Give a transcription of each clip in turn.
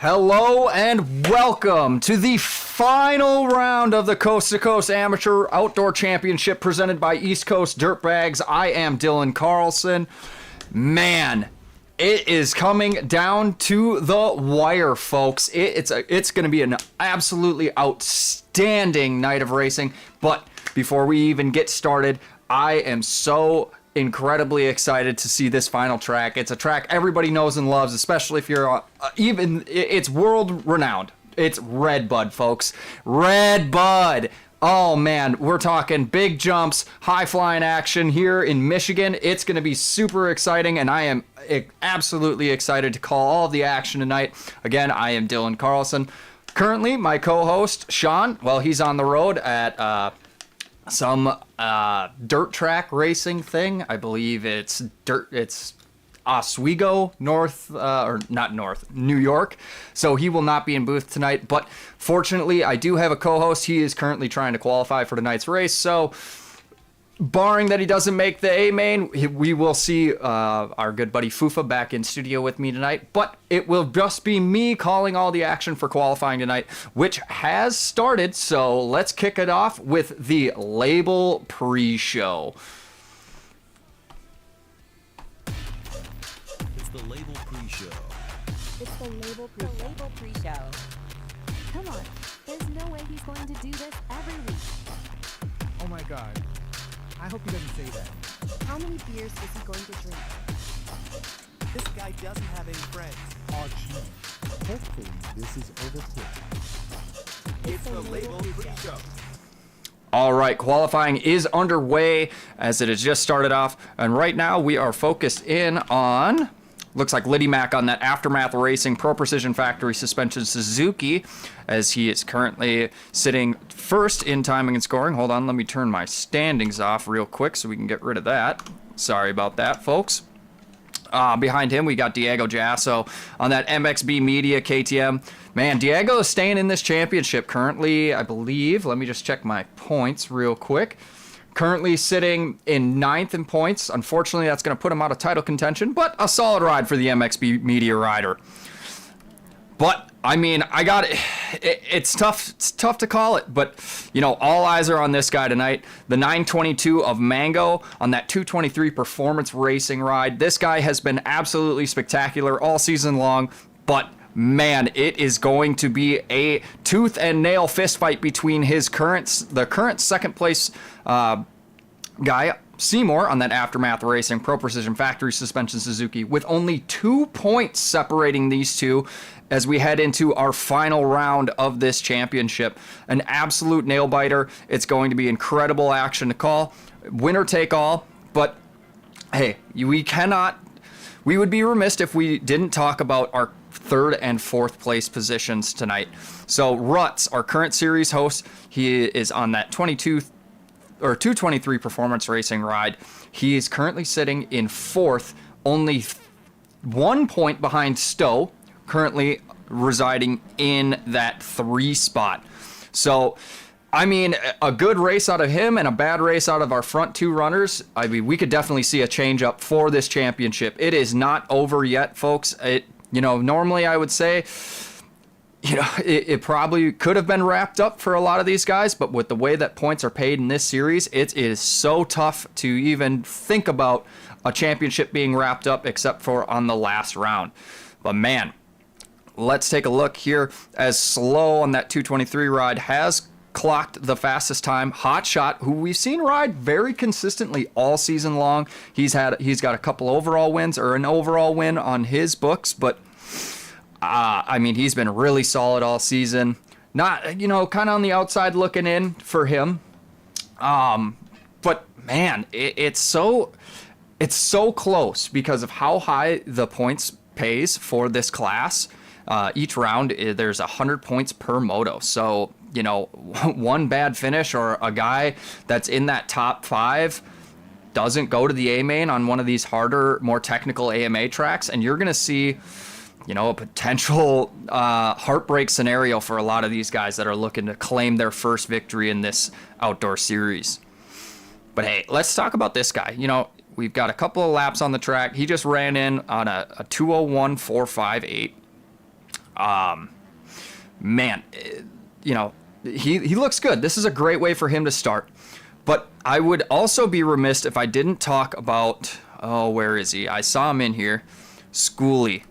Hello and welcome to the final round of the Coast to Coast Amateur Outdoor Championship presented by East Coast Dirtbags. I am Dylan Carlson. Man, it is coming down to the wire, folks. It's going to be an absolutely outstanding night of racing. But before we even get started, I am so incredibly excited to see this final track. It's a track everybody knows and loves, especially if you're it's world renowned. It's REDBUD, folks. REDBUD. Oh man, we're talking big jumps, high flying action here in Michigan. It's going to be super exciting, and I am absolutely excited to call all of the action tonight. Again, I am Dylan Carlson. Currently, my co-host Sean, well, he's on the road at some dirt track racing thing. I believe it's Oswego, New York. So he will not be in booth tonight. But fortunately, I do have a co-host. He is currently trying to qualify for tonight's race. So barring that he doesn't make the A main, we will see our good buddy Fufa back in studio with me tonight. But it will just be me calling all the action for qualifying tonight, which has started. So let's kick it off with the label pre-show. It's the label pre-show. It's the label pre-show. Come on, there's no way he's going to do this every week. Oh my god. I hope he doesn't say that. How many beers is he going to drink? This guy doesn't have any friends. Oh gee. Hopefully this is overcooked. It's the label pre-show. All right, qualifying is underway as it has just started off. And right now we are focused in on, looks like Liddy Mac on that Aftermath Racing Pro Precision Factory Suspension Suzuki, as he is currently sitting first in timing and scoring. Hold on, let me turn my standings off real quick so we can get rid of that. Sorry about that, folks. Behind him, we got Diego Jasso on that MXB Media KTM. Man, Diego is staying in this championship currently, I believe. Let me just check my points real quick. Currently sitting in 9th in points. Unfortunately, that's going to put him out of title contention, but a solid ride for the MXB Media rider. But, I mean, it's tough to call it, but, you know, all eyes are on this guy tonight. The 922 of Mango on that 223 performance racing ride. This guy has been absolutely spectacular all season long, but man, it is going to be a tooth and nail fist fight between the current second place guy, Seymour, on that Aftermath Racing Pro Precision Factory Suspension Suzuki, with only 2 points separating these two as we head into our final round of this championship. An absolute nail biter. It's going to be incredible action to call. Winner take all. But hey, we would be remiss if we didn't talk about our 3rd and 4th place positions tonight. So Rutz, our current series host, he is on that 223 performance racing ride. He is currently sitting in 4th, only 1 point behind Stowe, currently residing in that 3 spot. So, I mean, a good race out of him and a bad race out of our front 2 runners. I mean, we could definitely see a change up for this championship. It is not over yet, folks. Normally I would say, it probably could have been wrapped up for a lot of these guys, but with the way that points are paid in this series, it is so tough to even think about a championship being wrapped up except for on the last round. But man, let's take a look here as Slow on that 223 ride has clocked the fastest time. Hot Shot, who we've seen ride very consistently all season long. He's got a couple overall wins, or an overall win on his books, but I mean, he's been really solid all season. Not, kind of on the outside looking in for him. But man, it's so close because of how high the points pays for this class. Each round, there's 100 points per moto. So, one bad finish or a guy that's in that top 5 doesn't go to the A main on one of these harder, more technical AMA tracks, and you're going to see, a potential heartbreak scenario for a lot of these guys that are looking to claim their first victory in this outdoor series. But hey, let's talk about this guy. We've got a couple of laps on the track. He just ran in on a 2:01.458. Man, you know, he looks good. This is a great way for him to start. But I would also be remiss if I didn't talk about, oh, where is he? I saw him in here. Schoolie.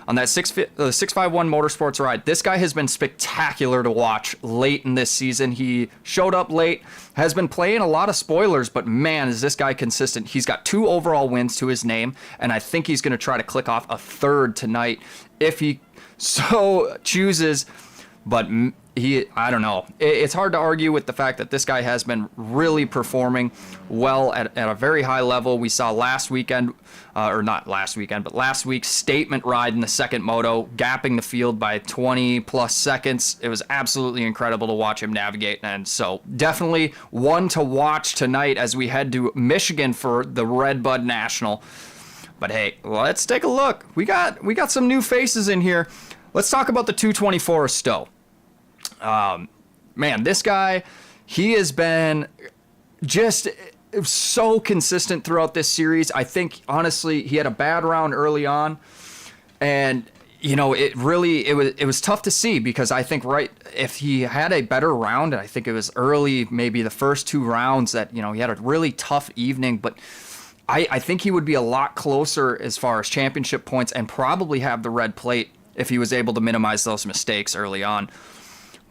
On that 651 Motorsports ride, this guy has been spectacular to watch late in this season. He showed up late, has been playing a lot of spoilers, but man, is this guy consistent. He's got 2 overall wins to his name, and I think he's going to try to click off a 3rd tonight if he so chooses. But I don't know. It's hard to argue with the fact that this guy has been really performing well at a very high level. We saw last weekend, or not last weekend, but last week's statement ride in the second moto, gapping the field by 20 plus seconds. It was absolutely incredible to watch him navigate. And so definitely one to watch tonight as we head to Michigan for the REDBUD National. But hey, let's take a look. We got some new faces in here. Let's talk about the 224 Stowe. Man, this guy, he has been just so consistent throughout this series. I think, honestly, he had a bad round early on, and, you know, it was tough to see because I think if he had a better round, and I think it was early, maybe the first 2 rounds that, you know, he had a really tough evening, but I think he would be a lot closer as far as championship points and probably have the red plate if he was able to minimize those mistakes early on.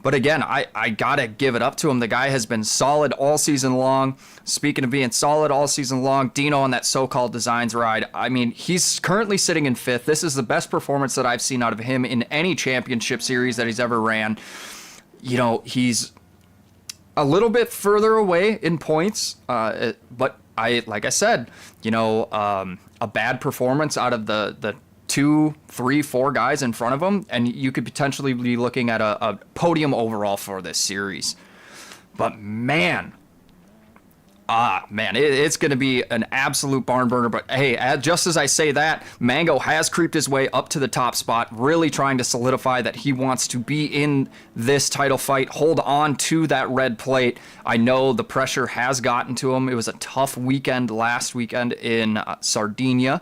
But again, I gotta give it up to him. The guy has been solid all season long. Speaking of being solid all season long, Dino on that so-called designs ride, I mean, he's currently sitting in 5th. This is the best performance that I've seen out of him in any championship series that he's ever ran. You know, he's a little bit further away in points, but like I said, you know, a bad performance out of the 2, 3, 4 guys in front of him, and you could potentially be looking at a podium overall for this series. But man, it's going to be an absolute barn burner. But hey, just as I say that, Mango has creeped his way up to the top spot, really trying to solidify that he wants to be in this title fight, hold on to that red plate. I know the pressure has gotten to him. It was a tough weekend last weekend in Sardinia.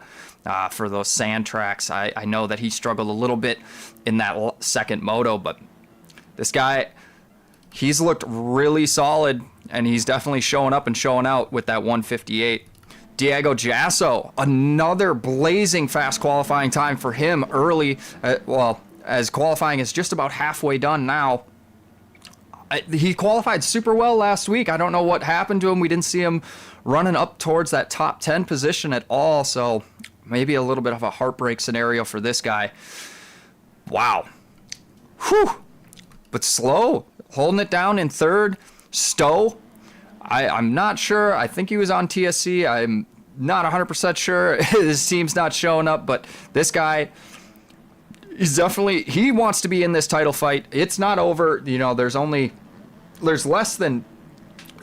For those sand tracks. I know that he struggled a little bit in that second moto, but this guy, he's looked really solid, and he's definitely showing up and showing out with that 158. Diego Jasso, another blazing fast qualifying time for him early, as qualifying is just about halfway done now. He qualified super well last week. I don't know what happened to him. We didn't see him running up towards that top 10 position at all, so maybe a little bit of a heartbreak scenario for this guy. Wow. Whew. But slow, holding it down in 3rd. Stowe, I'm not sure. I think he was on TSC. I'm not 100% sure. His team's not showing up, but this guy, he wants to be in this title fight. It's not over. You know, there's less than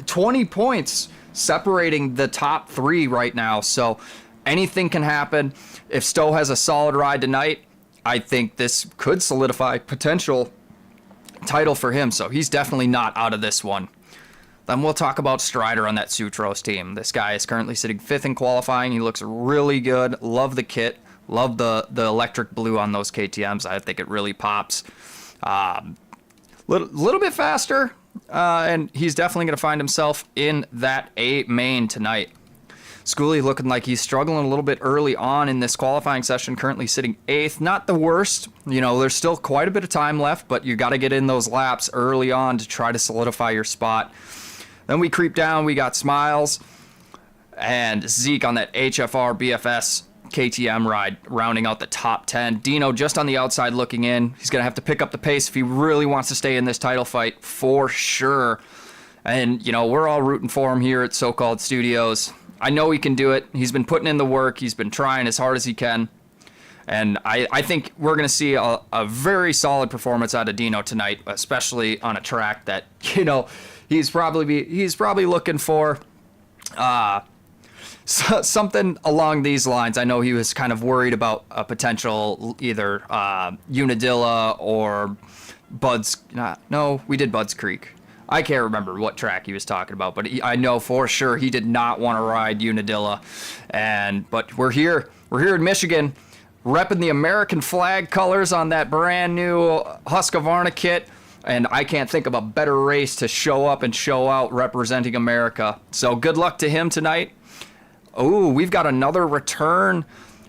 20 points separating the top 3 right now, so anything can happen. If Stowe has a solid ride tonight, I think this could solidify potential title for him. So he's definitely not out of this one. Then we'll talk about Strider on that Sutros team. This guy is currently sitting 5th in qualifying. He looks really good. Love the kit. Love the electric blue on those KTMs. I think it really pops. Little bit faster, and he's definitely going to find himself in that A main tonight. Schoolie looking like he's struggling a little bit early on in this qualifying session, currently sitting 8th. Not the worst. You know, there's still quite a bit of time left, but you got to get in those laps early on to try to solidify your spot. Then we creep down. We got Smiles and Zeke on that HFR BFS KTM ride, rounding out the top 10. Dino just on the outside looking in. He's going to have to pick up the pace if he really wants to stay in this title fight for sure. And, you know, we're all rooting for him here at So-Called Studios. I know he can do it. He's been putting in the work. He's been trying as hard as he can. And I think we're going to see a very solid performance out of Dino tonight, especially on a track that, you know, he's probably looking for something along these lines. I know he was kind of worried about a potential either Unadilla or Bud's. No, we did Bud's Creek. I can't remember what track he was talking about, but I know for sure he did not want to ride Unadilla. But we're here in Michigan. repping the American flag colors on that brand new Husqvarna kit. And I can't think of a better race to show up and show out representing America. So good luck to him tonight. Oh, we've got another return.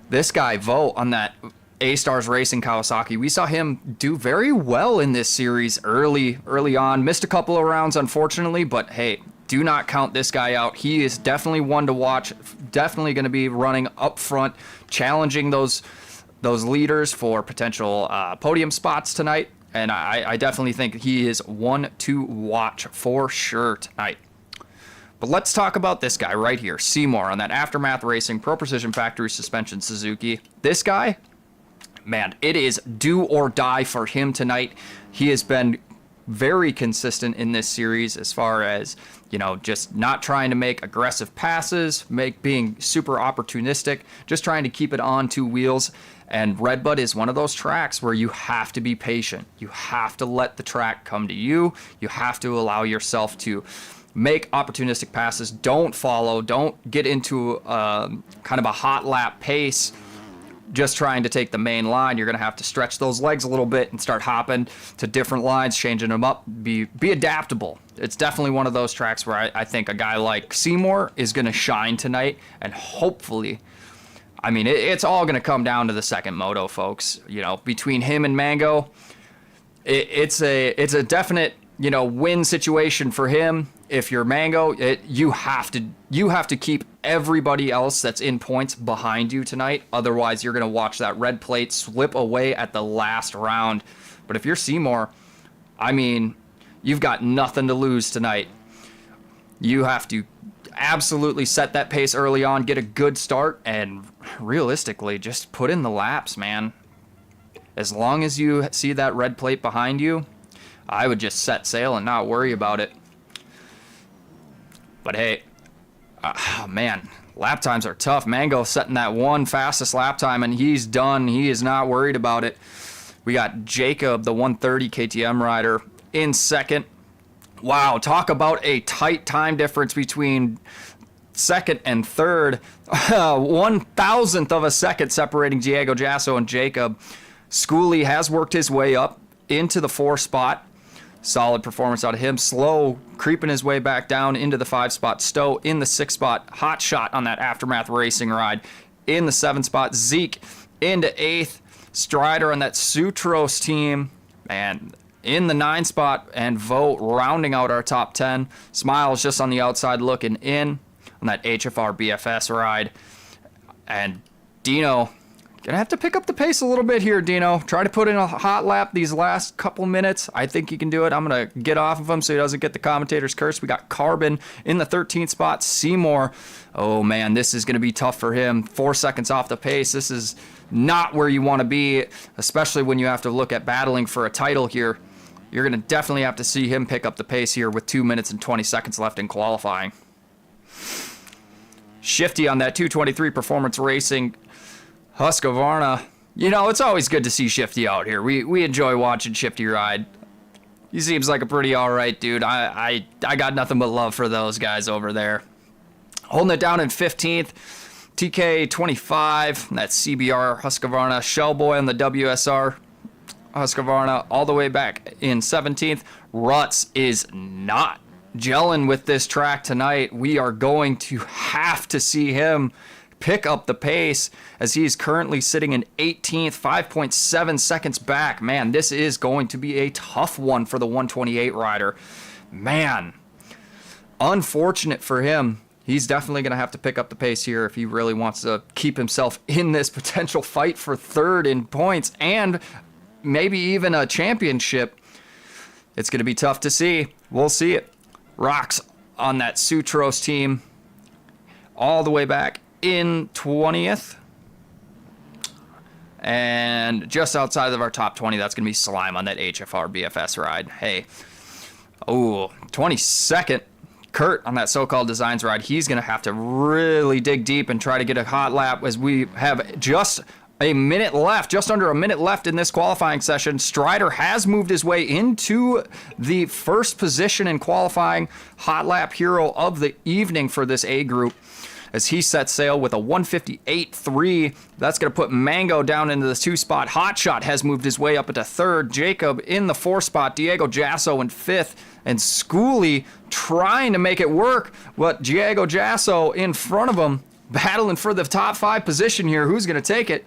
This guy, Vote, on that A-Stars Racing Kawasaki. We saw him do very well in this series early on. Missed a couple of rounds, unfortunately, but hey, do not count this guy out. He is definitely one to watch. Definitely going to be running up front, challenging those leaders for potential podium spots tonight. And I definitely think he is one to watch for sure tonight. But let's talk about this guy right here, Seymour, on that Aftermath Racing Pro Precision Factory Suspension Suzuki. This guy, man, it is do or die for him tonight. He has been very consistent in this series as far as, you know, just not trying to make aggressive passes, being super opportunistic, just trying to keep it on two wheels. And REDBUD is one of those tracks where you have to be patient. You have to let the track come to you. You have to allow yourself to make opportunistic passes. Don't follow. Don't get into kind of a hot lap pace just trying to take the main line. You're going to have to stretch those legs a little bit and start hopping to different lines, changing them up. Be adaptable. It's definitely one of those tracks where I think a guy like Seymour is going to shine tonight, and hopefully, I mean, it's all going to come down to the second moto, folks. You know, between him and Mango, it's a definite, you know, win situation for him. If you're Mango, you have to keep everybody else that's in points behind you tonight. Otherwise, you're going to watch that red plate slip away at the last round. But if you're Seymour, I mean, you've got nothing to lose tonight. You have to absolutely set that pace early on, get a good start, and realistically, just put in the laps, man. As long as you see that red plate behind you, I would just set sail and not worry about it. But hey, man, lap times are tough. Mango setting that one fastest lap time, and he's done. He is not worried about it. We got Jacob, the 130 KTM rider, in second. Wow, talk about a tight time difference between second and third. 1,000th of a second separating Diego Jasso and Jacob. Schooley has worked his way up into the 4 spot. Solid performance out of him. Slow creeping his way back down into the 5 spot. Stowe in the 6 spot. Hot shot on that Aftermath Racing ride in the 7 spot. Zeke into 8th. Strider on that Sutros team. And in the 9 spot, and Vote rounding out our top 10. Smiles just on the outside looking in on that HFR BFS ride. And Dino, gonna have to pick up the pace a little bit here, Dino. Try to put in a hot lap these last couple minutes. I think he can do it. I'm gonna get off of him so he doesn't get the commentator's curse. We got Carbon in the 13th spot. Seymour, oh man, this is gonna be tough for him. 4 seconds off the pace. This is not where you want to be, especially when you have to look at battling for a title here. You're going to definitely have to see him pick up the pace here with 2 minutes and 20 seconds left in qualifying. Shifty on that 223 Performance Racing Husqvarna. You know, it's always good to see Shifty out here. We enjoy watching Shifty ride. He seems like a pretty alright dude. I got nothing but love for those guys over there. Holding it down in 15th. TK 25. That's CBR Husqvarna. Shellboy on the WSR Husqvarna all the way back in 17th. Ruts is not gelling with this track tonight. We are going to have to see him pick up the pace as he's currently sitting in 18th, 5.7 seconds back. Man, this is going to be a tough one for the 128 rider. Man, unfortunate for him. He's definitely going to have to pick up the pace here if he really wants to keep himself in this potential fight for third in points and maybe even a championship. It's going to be tough to see. We'll see it. Rocks on that Sutros team all the way back in 20th. And just outside of our top 20, that's going to be Slime on that HFR BFS ride. Hey, 22nd. Kurt on that So-Called Designs ride. He's going to have to really dig deep and try to get a hot lap as we have just a minute left, just under a minute left in this qualifying session. Strider has moved his way into the first position in qualifying. Hot lap hero of the evening for this A group. as he sets sail with a 158.3. That's going to put Mango down into the 2 spot. Hotshot has moved his way up into 3rd. Jacob in the 4 spot. Diego Jasso in 5th. And Schooley trying to make it work. But Diego Jasso in front of him, battling for the top 5 position here. Who's going to take it?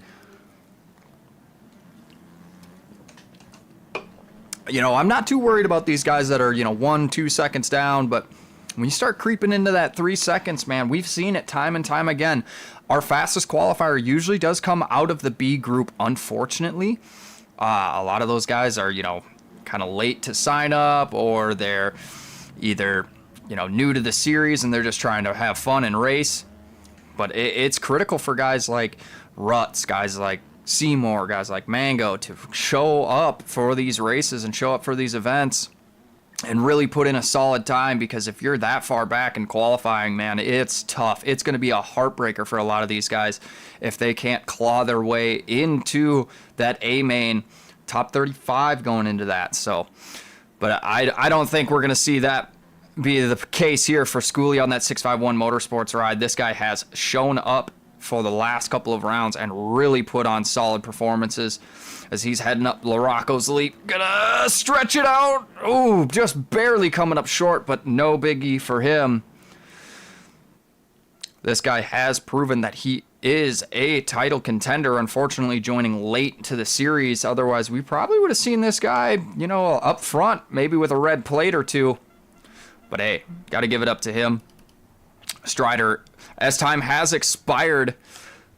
You know, I'm not too worried about these guys that are, 1-2 seconds down, but when you start creeping into that 3 seconds, man, we've seen it time and time again. Our fastest qualifier usually does come out of the B group, unfortunately. A lot of those guys are, kind of late to sign up, or they're either, new to the series and they're just trying to have fun and race. But it's critical for guys like Ruts, guys like Seymour, guys like Mango to show up for these races and show up for these events and really put in a solid time, because if you're that far back in qualifying, man, it's tough. It's going to be a heartbreaker for a lot of these guys if they can't claw their way into that A main top 35 going into that. So, but I don't think we're going to see that be the case here for Schooley on that 651 Motorsports ride. This guy has shown up for the last couple of rounds and really put on solid performances as he's heading up LaRocco's leap. Gonna stretch it out. Ooh, just barely coming up short, but no biggie for him. This guy has proven that he is a title contender, unfortunately joining late to the series. Otherwise, we probably would have seen this guy, up front, maybe with a red plate or two. But hey, got to give it up to him. Strider, as time has expired,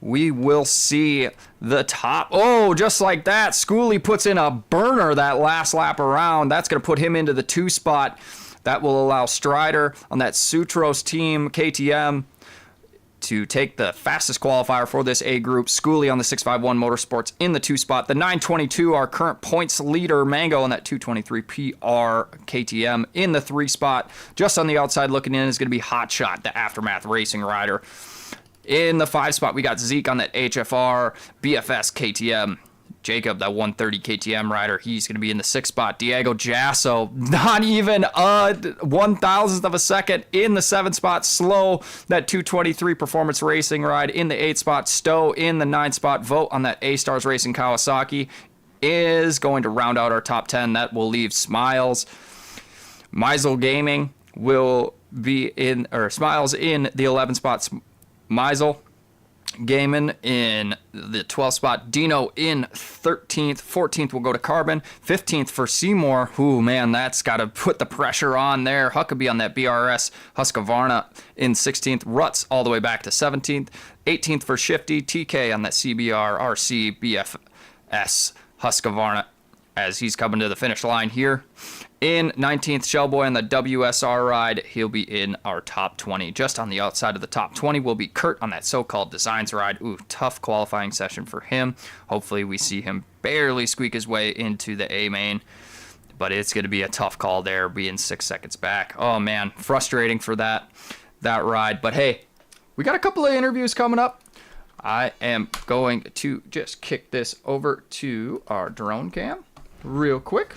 we will see the top. Oh, just like that, Schooley puts in a burner that last lap around. That's going to put him into the 2 spot. That will allow Strider on that Sutros team, KTM, to take the fastest qualifier for this A group. Schooley on the 651 Motorsports in the 2 spot. The 922, our current points leader, Mango on that 223 PR KTM in the 3 spot. Just on the outside looking in is going to be Hotshot, the Aftermath Racing rider. In the 5 spot, we got Zeke on that HFR BFS KTM. Jacob, that 130 KTM rider, he's going to be in the 6th spot. Diego Jasso, not even a 1,000th of a second in the 7th spot. Slow, that 223 Performance Racing ride in the 8th spot. Stowe in the 9th spot. Vote on that A-Stars Racing Kawasaki is going to round out our top 10. That will leave Smiles. Meisel Gaming will be in, or Smiles in the 11th spot. Meisel Gaiman in the 12th spot. Dino in 13th. 14th will go to Carbon. 15th for Seymour. Ooh, man, that's got to put the pressure on there. Huckabee on that BRS. Husqvarna in 16th. Ruts all the way back to 17th. 18th for Shifty. TK on that CBR RC BFS Husqvarna as he's coming to the finish line here. In 19th, Shellboy on the WSR ride. He'll be in our top 20. Just on the outside of the top 20 will be Kurt on that so-called Designs ride. Ooh, tough qualifying session for him. Hopefully we see him barely squeak his way into the A main. But it's going to be a tough call there, being 6 seconds back. Oh, man, frustrating for that ride. But, hey, we got a couple of interviews coming up. I am going to just kick this over to our drone cam real quick.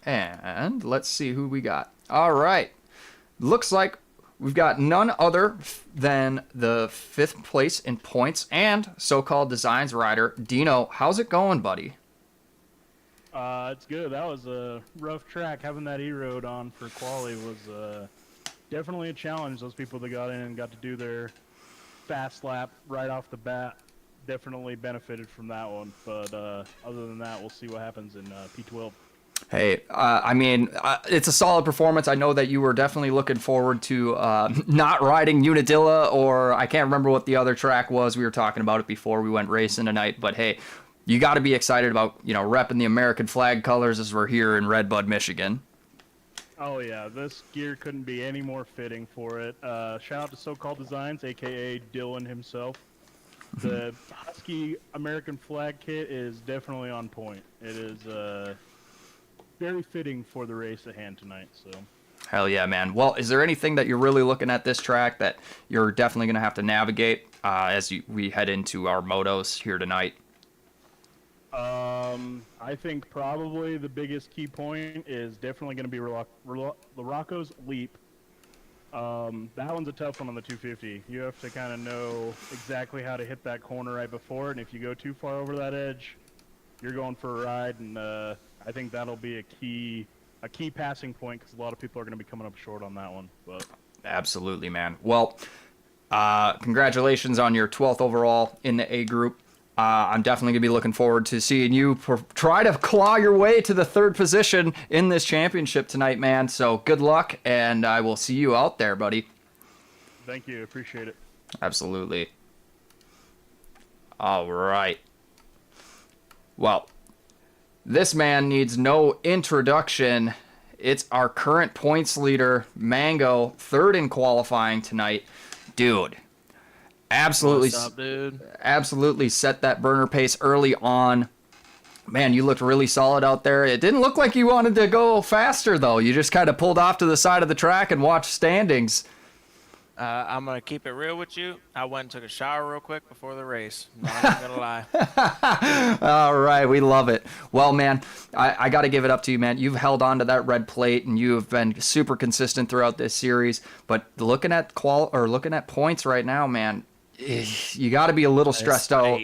And let's see who we got. All right. Looks like we've got none other than the 5th place in points and so-called Designs rider, Dino. How's it going, buddy? It's good. That was a rough track. Having that E-Road on for quali was definitely a challenge. Those people that got in and got to do their fast lap right off the bat definitely benefited from that one. But other than that, we'll see what happens in P12. Hey, it's a solid performance. I know that you were definitely looking forward to not riding Unadilla, or I can't remember what the other track was. We were talking about it before we went racing tonight. But hey, you got to be excited about, repping the American flag colors as we're here in REDBUD, Michigan. Oh yeah, this gear couldn't be any more fitting for it. Shout out to So-Called Designs, aka Dylan himself. The Husky American flag kit is definitely on point. It is very fitting for the race at hand tonight. So. Hell yeah, man. Well, is there anything that you're really looking at this track that you're definitely going to have to navigate as we head into our motos here tonight? I think probably the biggest key point is definitely going to be LaRocco's leap. That one's a tough one on the 250. You have to kind of know exactly how to hit that corner right before it, and if you go too far over that edge, you're going for a ride, and I think that'll be a key passing point because a lot of people are going to be coming up short on that one. But Absolutely, man. Well, congratulations on your 12th overall in the A group. I'm definitely going to be looking forward to seeing you try to claw your way to the 3rd position in this championship tonight, man. So good luck, and I will see you out there, buddy. thank you, appreciate it. Absolutely. All right. Well, this man needs no introduction. It's our current points leader, Mango, 3rd in qualifying tonight. Dude. Absolutely. What's up, dude? Absolutely set that burner pace early on. Man, you looked really solid out there. It didn't look like you wanted to go faster, though. You just kind of pulled off to the side of the track and watched standings. I'm going to keep it real with you. I went and took a shower real quick before the race. Not even going to lie. All right, we love it. Well, man, I got to give it up to you, man. You've held on to that red plate, and you have been super consistent throughout this series. But looking at points right now, man, you got to be a little stressed out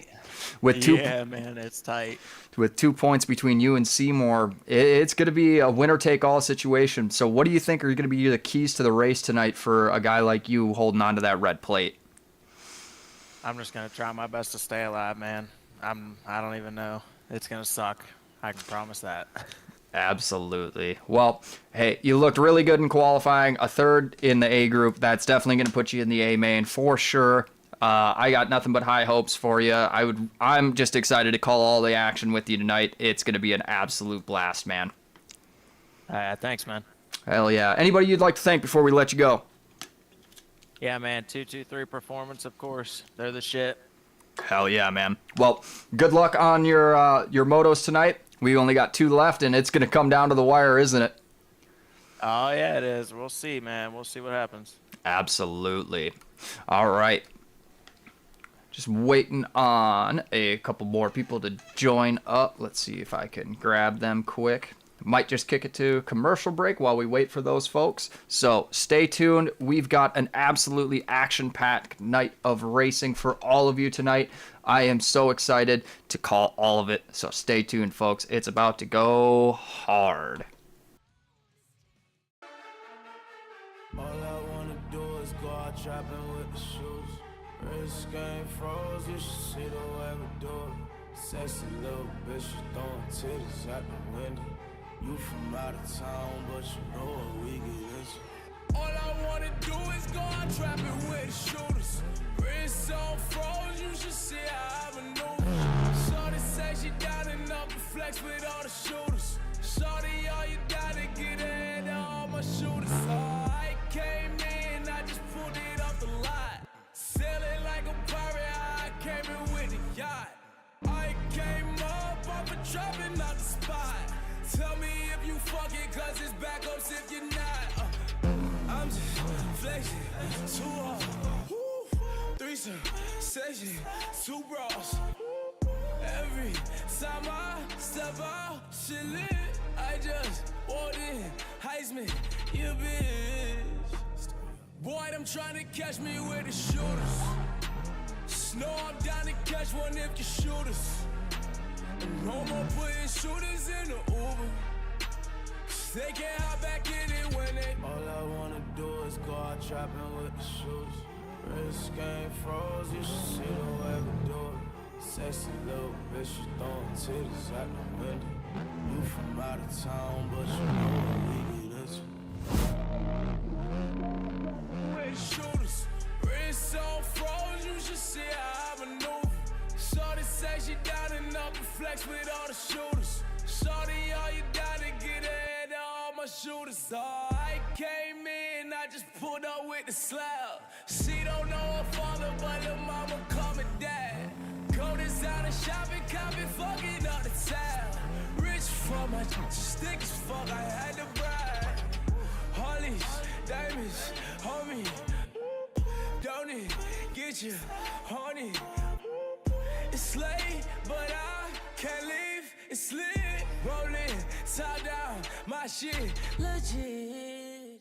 with two. Yeah, man, it's tight. With 2 points between you and Seymour, it's going to be a winner-take-all situation. So what do you think are going to be the keys to the race tonight for a guy like you holding on to that red plate? I'm just going to try my best to stay alive, man. I don't even know. It's going to suck. I can promise that. Absolutely. Well, hey, you looked really good in qualifying. A 3rd in the A group. That's definitely going to put you in the A main for sure. I got nothing but high hopes for you. I'm just excited to call all the action with you tonight. It's going to be an absolute blast, man. Thanks, man. Hell yeah. Anybody you'd like to thank before we let you go? Yeah, man. 223 Performance, of course. They're the shit. Hell yeah, man. Well, good luck on your motos tonight. We only got 2 left, and it's going to come down to the wire, isn't it? Oh, yeah, it is. We'll see, man. We'll see what happens. Absolutely. All right. Just waiting on a couple more people to join up. Let's see if I can grab them quick. Might just kick it to commercial break while we wait for those folks. So stay tuned. We've got an absolutely action-packed night of racing for all of you tonight. I am so excited to call all of it. So stay tuned, folks. It's about to go hard. All I wanna do is go out trapping with the shoes. Wrist game froze, you should see the way we do it. Sexy little bitch, you throwing titties out the window. You from out of town, but you know what we get into. All I wanna do is go out trapping with the shooters. Wrist on froze, you should see how I maneuver. Shorty say she down and up and flex with all the shooters. Shorty, all you gotta get ahead of all my shooters. I came in, I just pulled it off the lot. Sailing like a pirate, I came in with a yacht. I came up off a dropping out the spot. Tell me if you fucking, cause it's backups if you're not. I'm just flexing, too hard. Threesome, session, 2 bras. Every time I step out, shit lit. I just walked in, Heisman, you bitch. Boy, them trying to catch me with the shooters. Snow I'm down to catch one if you shoot us. And no more putting shooters in the Uber. They can't hop back in it when they. All I wanna do is go out trapping with the shoes. Wrist game froze, you should see the way we do it. Sexy little bitch, you throwing titties out the window. You from out of town, but you know what we get into. With shooters, wrist on froze, you should see how I maneuver. Shorty say she down and up and flex with all the shooters. Shorty, all you gotta get ahead of all my shooters. Oh, I came in, I just pulled up with the slab. She don't know her father, but her mama call me dad. Go designer shopping, copy, fucking up the town. Rich for my stick as fuck, I had to brag. Harleys, diamonds, homie. Don't it get you horny? It's late, but I can't leave. It's lit, rolling, top down, my shit legit.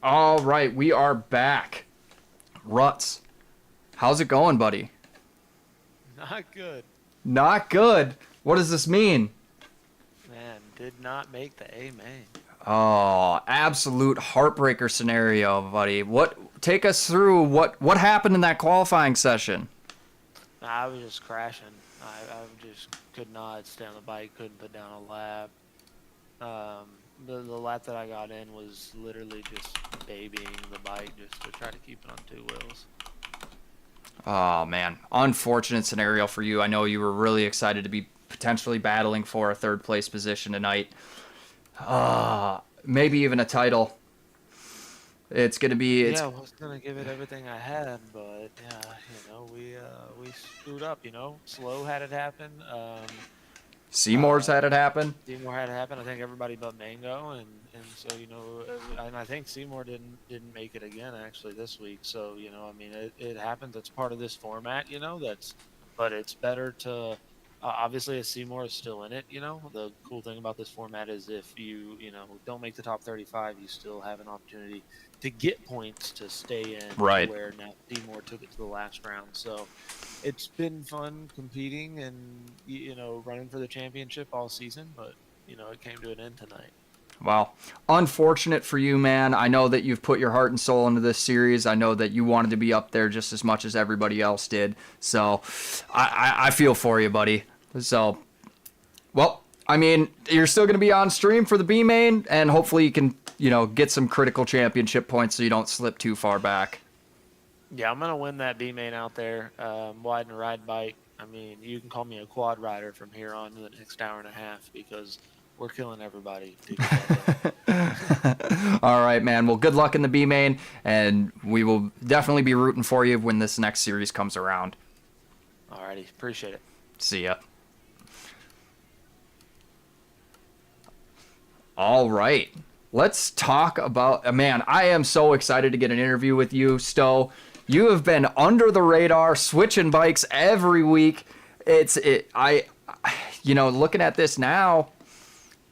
All right, we are back. Ruts, how's it going, buddy? Not good. Not good. What does this mean? Man, did not make the A main. Oh, absolute heartbreaker scenario, buddy. Take us through what happened in that qualifying session? I was just crashing. I just could not stay on the bike, couldn't put down a lap. The lap that I got in was literally just babying the bike just to try to keep it on 2 wheels. Oh, man. Unfortunate scenario for you. I know you were really excited to be potentially battling for a 3rd place position tonight. Maybe even a title. It's going to be... Yeah, I was going to give it everything I had, but, yeah, we screwed up, Slow had it happen. Seymour's had it happen. Seymour had it happen. I think everybody but Mango, and so and I think Seymour didn't make it again actually this week. So it happens. It's part of this format. But it's better to obviously as Seymour is still in it. The cool thing about this format is if you don't make the top 35, you still have an opportunity to get points to stay in. Right. Where now Seymour took it to the last round. So. It's been fun competing and running for the championship all season, but it came to an end tonight. Wow. Unfortunate for you, man. I know that you've put your heart and soul into this series. I know that you wanted to be up there just as much as everybody else did. So I feel for you, buddy. So, well, I mean, you're still going to be on stream for the B main, and hopefully you can, get some critical championship points so you don't slip too far back. Yeah, I'm going to win that B main out there, wide and ride bike. I mean, you can call me a quad rider from here on to the next hour and a half because we're killing everybody. All right, man. Well, good luck in the B main, and we will definitely be rooting for you when this next series comes around. All righty. Appreciate it. See ya. All right. Let's talk about... Man, I am so excited to get an interview with you, Stowe. You have been under the radar, switching bikes every week. Looking at this now,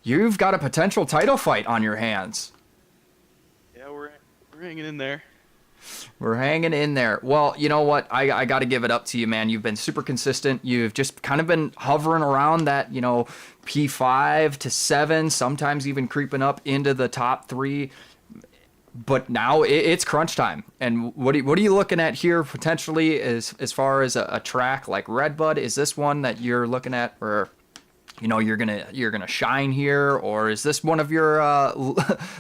you've got a potential title fight on your hands. Yeah, we're hanging in there. We're hanging in there. Well, you know what? I got to give it up to you, man. You've been super consistent. You've just kind of been hovering around that, P5 to 7, sometimes even creeping up into the top 3. But now it's crunch time. And what are you looking at here potentially as far as a track like REDBUD? Is this one that you're looking at where you're gonna shine here, or is this one of your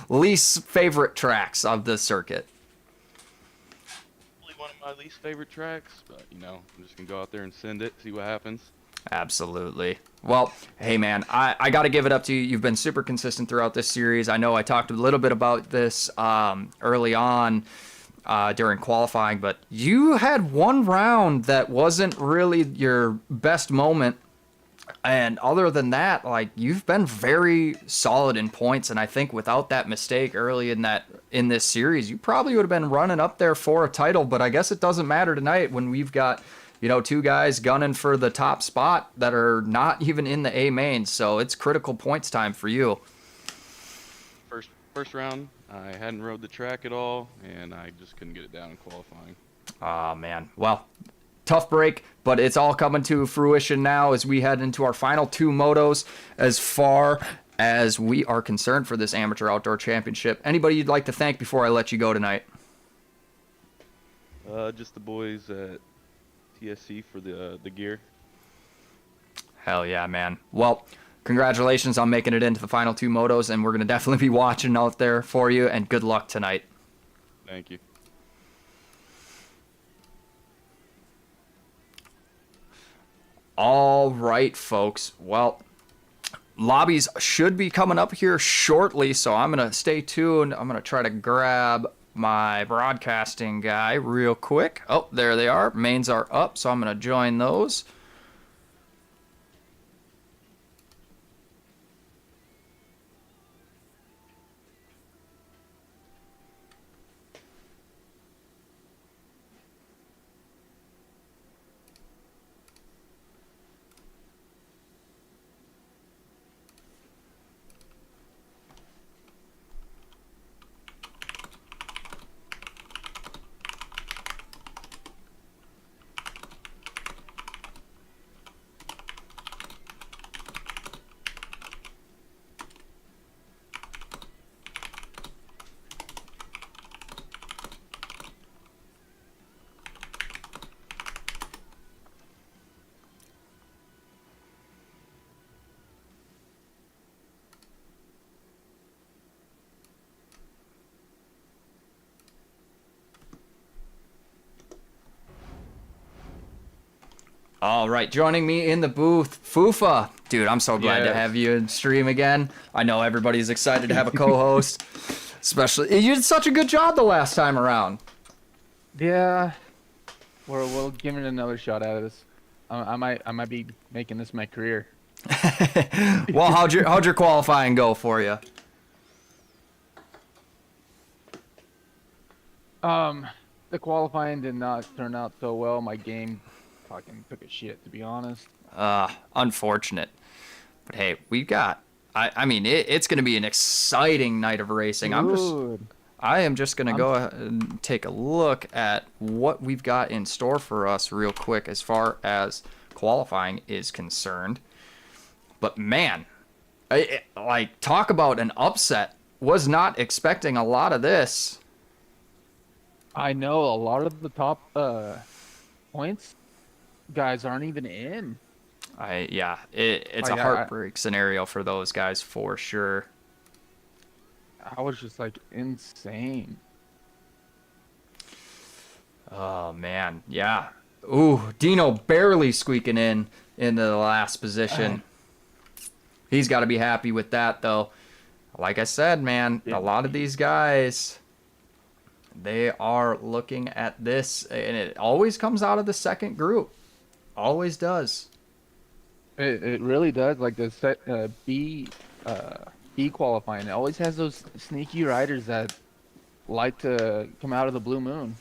least favorite tracks of the circuit? One of my least favorite tracks, but I'm just gonna go out there and send it, see what happens. Absolutely. Well, hey man, I got to give it up to you. You've been super consistent throughout this series. I know I talked a little bit about this early on during qualifying, but you had one round that wasn't really your best moment. And other than that, you've been very solid in points. And I think without that mistake early in this series, you probably would have been running up there for a title. But I guess it doesn't matter tonight when we've got 2 guys gunning for the top spot that are not even in the A main. So it's critical points time for you. First round, I hadn't rode the track at all, and I just couldn't get it down in qualifying. Oh, man. Well, tough break, but it's all coming to fruition now as we head into our final 2 motos as far as we are concerned for this Amateur Outdoor Championship. Anybody you'd like to thank before I let you go tonight? Just the boys at TSC for the gear. Hell yeah, man. Well, congratulations on making it into the final 2 motos, and we're going to definitely be watching out there for you, and good luck tonight. Thank you. All right, folks. Well, lobbies should be coming up here shortly, so I'm going to stay tuned. I'm going to try to grab my broadcasting guy real quick. Oh, there they are. Mains are up, so I'm going to join those. All right, joining me in the booth, Fufa. Dude, I'm so glad to Yes. have you in stream again. I know everybody's excited to have a co-host. Especially, you did such a good job the last time around. Yeah, we'll give it another shot at this. I might be making this my career. Well, how'd your qualifying go for you? The qualifying did not turn out so well. My game fucking took a shit, to be honest. Unfortunate. But hey, we got. I mean, it's going to be an exciting night of racing. Dude. I am just going to go ahead and take a look at what we've got in store for us real quick as far as qualifying is concerned. But man, like, talk about an upset. Was not expecting a lot of this. I know a lot of the top points guys aren't even in. It's a Like, heartbreak scenario for those guys for sure. I was just like insane. Oh man, yeah. Ooh, Dino barely squeaking in into the last position. He's got to be happy with that though. Like I said, man, a lot of these guys, they are looking at this, and it always comes out of the second group. Always does. It really does. Like the set B qualifying, it always has those sneaky riders that like to come out of the blue moon.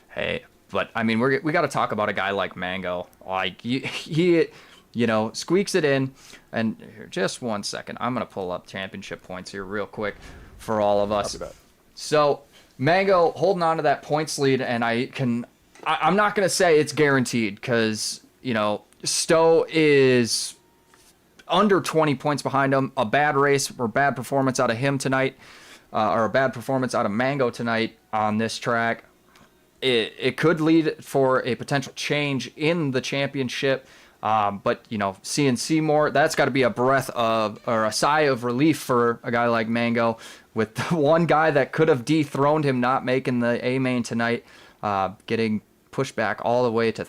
Hey, but I mean, we got to talk about a guy like Mango. Like he squeaks it in. And here, just 1 second, I'm gonna pull up championship points here real quick for all of us. So Mango holding on to that points lead, and I'm not gonna say it's guaranteed because Stowe is under 20 points behind him. A bad race or bad performance out of him tonight, or a bad performance out of Mango tonight on this track. It could lead for a potential change in the championship. But seeing Seymour, that's got to be a breath of, or a sigh of relief for a guy like Mango, with the one guy that could have dethroned him not making the A main tonight, getting pushed back all the way to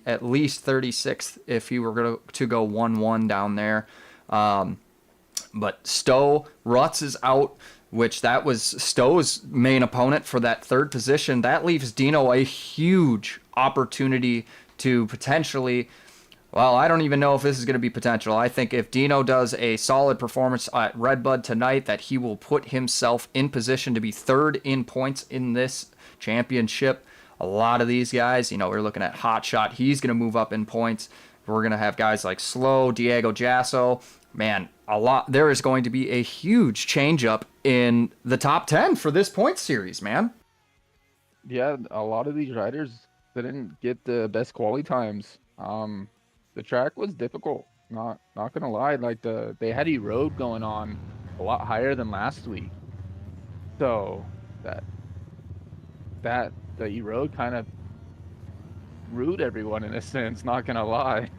at least 36th if he were to go 1-1 down there. But Stowe, Rutz is out, which that was Stowe's main opponent for that third position. That leaves Dino a huge opportunity to potentially. Well, I don't even know if this is going to be potential. I think if Dino does a solid performance at REDBUD tonight, that he will put himself in position to be third in points in this championship. A lot of these guys, we're looking at Hotshot. He's going to move up in points. We're going to have guys like Slow, Diego Jasso. Man, there is going to be a huge change up in the top 10 for this point series, man. Yeah, a lot of these riders didn't get the best quality times. The track was difficult. Not gonna lie. Like they had Erode going on a lot higher than last week. So the Erode kind of rude everyone in a sense. Not gonna lie.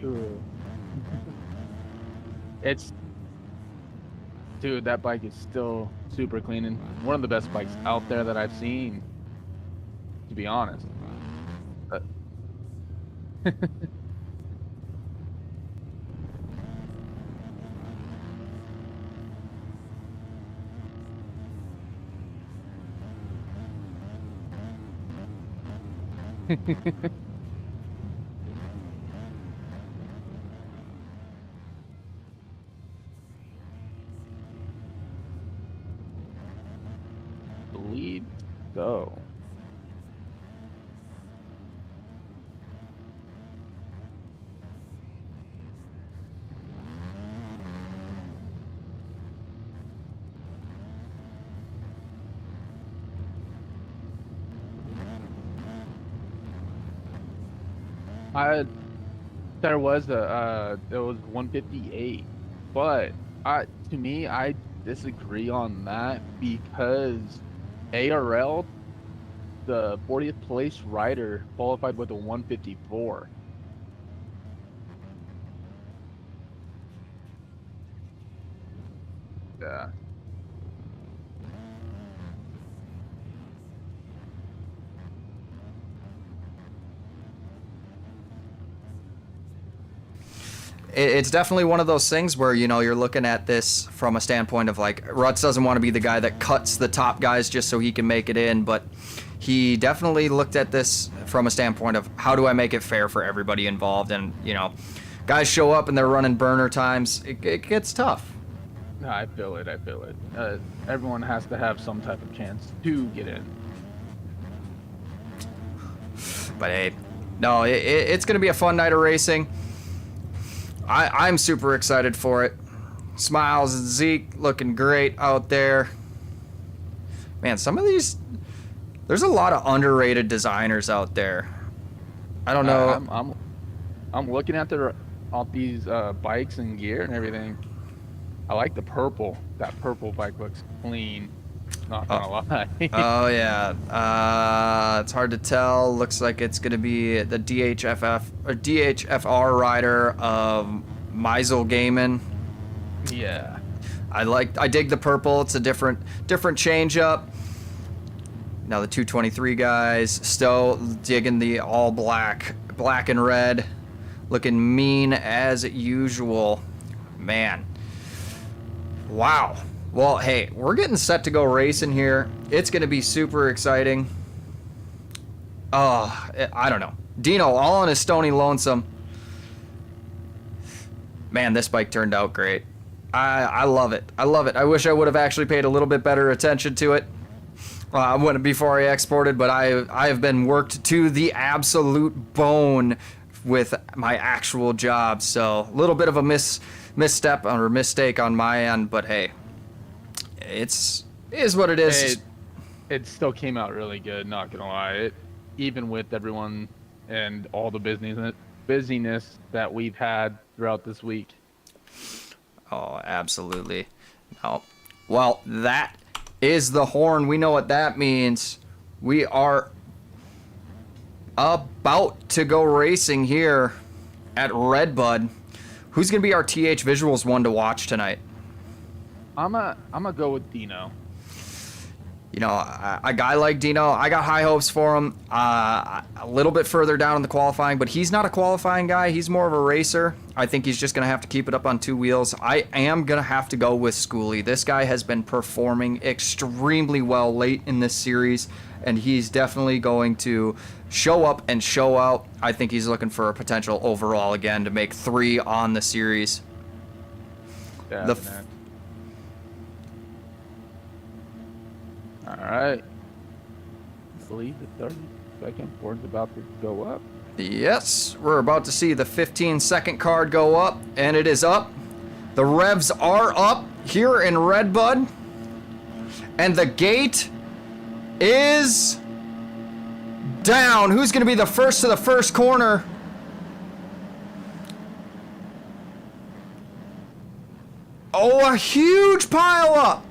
Ooh. It's, dude, that bike is still super clean and one of the best bikes out there that I've seen, to be honest. But believe so. I there was a it was 158, but to me I disagree on that because ARL, the 40th place rider, qualified with a 154. Yeah. It's definitely one of those things where, you know, you're looking at this from a standpoint of like, Rutz doesn't want to be the guy that cuts the top guys just so he can make it in, but he definitely looked at this from a standpoint of how do I make it fair for everybody involved. And, you know, guys show up and they're running burner times. It gets tough. No, I feel it. Everyone has to have some type of chance to get in. But hey, no, it's going to be a fun night of racing. I'm super excited for it. Smiles and Zeke looking great out there. Man, some of these, there's a lot of underrated designers out there. I don't know. I'm looking at these bikes and gear and everything. I like the purple. That purple bike looks clean. Not gonna lie. Oh yeah. It's hard to tell. Looks like it's gonna be the DHFR rider of Meisel Gaiman. Yeah. I dig the purple. It's a different change up. Now the 223 guys, Stowe digging the all black and red, looking mean as usual. Man. Wow. Well, hey, we're getting set to go racing here. It's going to be super exciting. Oh, I don't know. Dino, all on his Stony Lonesome. Man, this bike turned out great. I love it. I love it. I wish I would have actually paid a little bit better attention to it before I exported, but I have been worked to the absolute bone with my actual job. So a little bit of a misstep or mistake on my end, but hey. It is what it is. It still came out really good, not gonna lie. Even with everyone and all the busyness that we've had throughout this week. Oh, absolutely. No. Well, that is the horn. We know what that means. We are about to go racing here at REDBUD. Who's gonna be our TH Visuals one to watch tonight? I'm gonna go with Dino. You know, a guy like Dino, I got high hopes for him. A little bit further down in the qualifying, but he's not a qualifying guy. He's more of a racer. I think he's just going to have to keep it up on two wheels. I am going to have to go with Schooley. This guy has been performing extremely well late in this series, and he's definitely going to show up and show out. I think he's looking for a potential overall again to make 3 on the series. Yeah, all right. I believe the 30-second board's about to go up. Yes, we're about to see the 15-second card go up, and it is up. The revs are up here in REDBUD, and the gate is down. Who's going to be the first to the first corner? Oh, a huge pile up.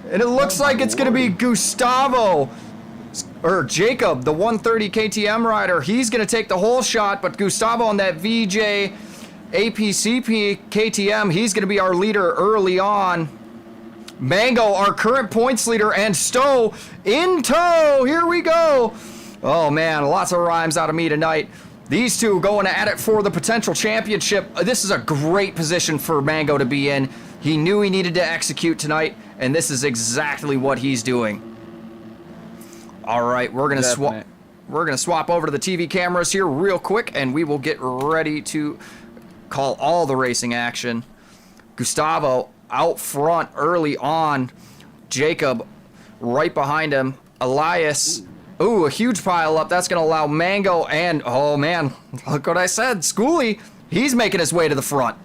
And it looks like it's going to be Gustavo, or Jacob, the 130 KTM rider. He's going to take the whole shot, but Gustavo on that VJ APCP KTM, he's going to be our leader early on. Mango, our current points leader, and Stowe in tow. Here we go. Oh man, lots of rhymes out of me tonight. These two going at it for the potential championship. This is a great position for Mango to be in. He knew he needed to execute tonight, and this is exactly what he's doing. All right, we're gonna swap over to the TV cameras here real quick, and we will get ready to call all the racing action. Gustavo out front early on. Jacob right behind him. Elias. Ooh, a huge pile up. That's going to allow Mango and, oh man, look what I said. Schoolie, he's making his way to the front.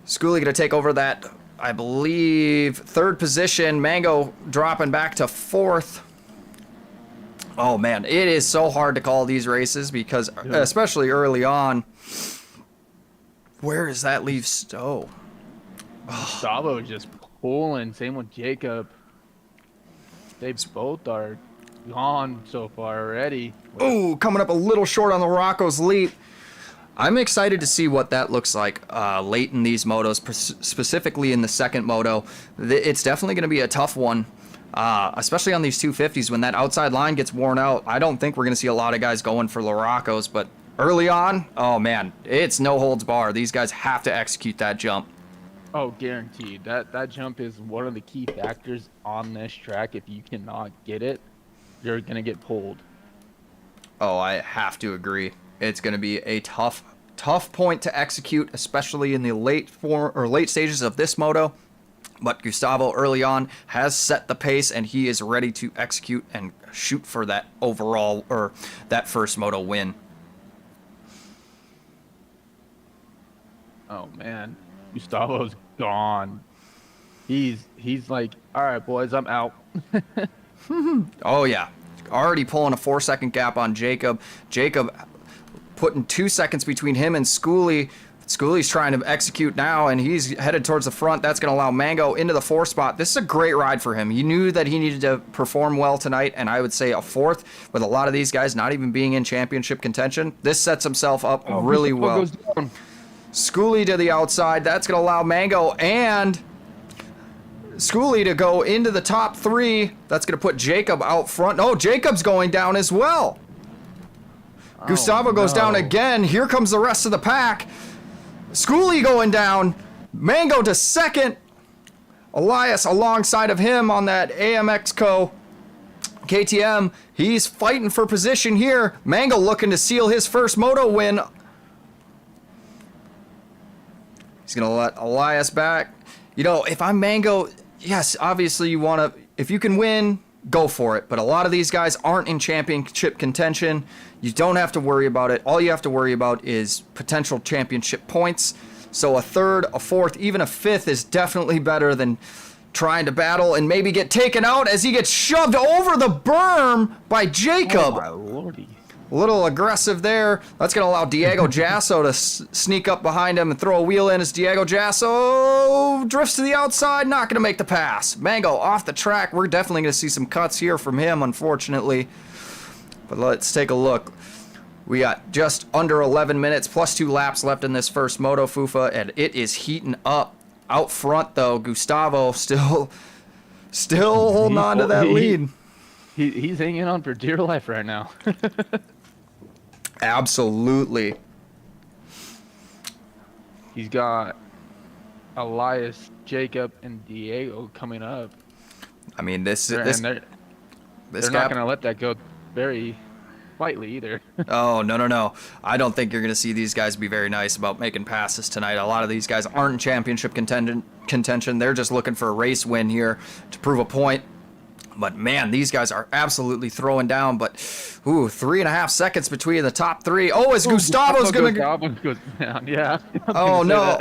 Schoolie going to take over that, I believe, third position. Mango dropping back to fourth. Oh man, it is so hard to call these races because, especially early on. Where does that leave Stowe? Gustavo just pulling. Same with Jacob. They both are gone so far already. Ooh, coming up a little short on the Rocco's leap. I'm excited to see what that looks like late in these motos, specifically in the second moto. It's definitely going to be a tough one, especially on these 250s. When that outside line gets worn out, I don't think we're going to see a lot of guys going for the Rocco's, but early on, oh man, it's no holds bar. These guys have to execute that jump. Oh, guaranteed. That jump is one of the key factors on this track. If you cannot get it, you're going to get pulled. Oh, I have to agree. It's going to be a tough point to execute, especially in the late stages of this moto. But Gustavo early on has set the pace, and he is ready to execute and shoot for that overall or that first moto win. Oh man, Gustavo's gone. He's like, all right, boys, I'm out. Oh yeah, already pulling a 4-second gap on Jacob. Jacob putting 2 seconds between him and Schoolie. Schoolie's trying to execute now, and he's headed towards the front. That's going to allow Mango into the 4th spot. This is a great ride for him. He knew that he needed to perform well tonight, and I would say a 4th with a lot of these guys not even being in championship contention. This sets himself up really well. Schoolie to the outside. That's going to allow Mango and Schoolie to go into the top 3. That's going to put Jacob out front. Oh, Jacob's going down as well. Gustavo goes down again. Here comes the rest of the pack. Schoolie going down. Mango to 2nd. Elias alongside of him on that AMX Co. KTM. He's fighting for position here. Mango looking to seal his first moto win. He's going to let Elias back. You know, if I'm Mango, yes, obviously you want to, if you can win, go for it. But a lot of these guys aren't in championship contention. You don't have to worry about it. All you have to worry about is potential championship points. So a 3rd, a 4th, even a 5th is definitely better than trying to battle and maybe get taken out as he gets shoved over the berm by Jacob. Oh my lordy. A little aggressive there. That's going to allow Diego Jasso to sneak up behind him and throw a wheel in as Diego Jasso drifts to the outside, not going to make the pass. Mango off the track. We're definitely going to see some cuts here from him, unfortunately. But let's take a look. We got just under 11 minutes plus 2 laps left in this first Moto Fufa, and it is heating up. Out front, though, Gustavo still holding on to that lead. He's hanging on for dear life right now. Absolutely. He's got Elias, Jacob, and Diego coming up. I mean, they're not going to let that go very lightly either. Oh, no. I don't think you're going to see these guys be very nice about making passes tonight. A lot of these guys aren't in championship contention. They're just looking for a race win here to prove a point. But man, these guys are absolutely throwing down. But, 3.5 seconds between the top 3. Oh, as Gustavo's going to go down. Yeah. Oh, no.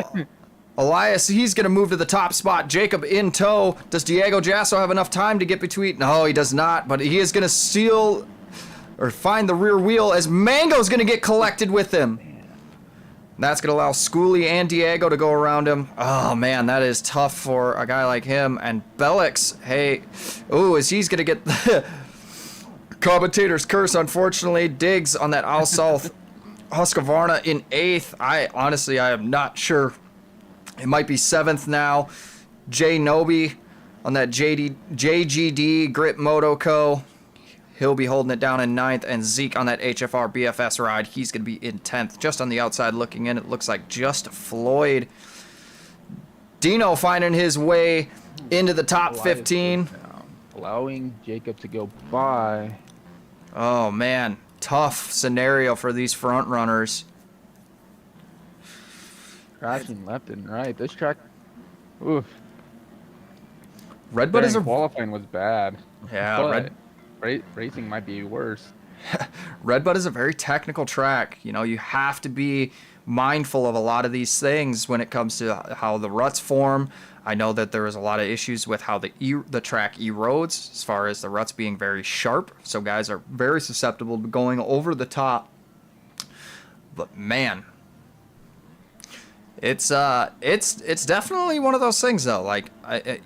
Elias, he's going to move to the top spot. Jacob in tow. Does Diego Jasso have enough time to get between? No, he does not. But he is going to steal or find the rear wheel as Mango's going to get collected with him. That's going to allow Schoolie and Diego to go around him. Oh, man, that is tough for a guy like him. And Bellix, hey, as he's going to get the commentator's curse, unfortunately. Diggs on that Al South Husqvarna in 8th. I am not sure. It might be 7th now. Jay Noby on that JGD Grip Moto Co. He'll be holding it down in 9th. And Zeke on that HFR BFS ride. He's going to be in 10th. Just on the outside looking in, it looks like just Floyd. Dino finding his way into the top 15. Allowing Jacob to go by. Oh, man. Tough scenario for these front runners. Crashing left and right. This track, oof. REDBUD is a qualifying was bad. yeah. Racing might be worse. REDBUD is a very technical track. You know, you have to be mindful of a lot of these things when it comes to how the ruts form. I know that there is a lot of issues with how the track erodes, as far as the ruts being very sharp. So guys are very susceptible to going over the top. But man, it's definitely one of those things though. Like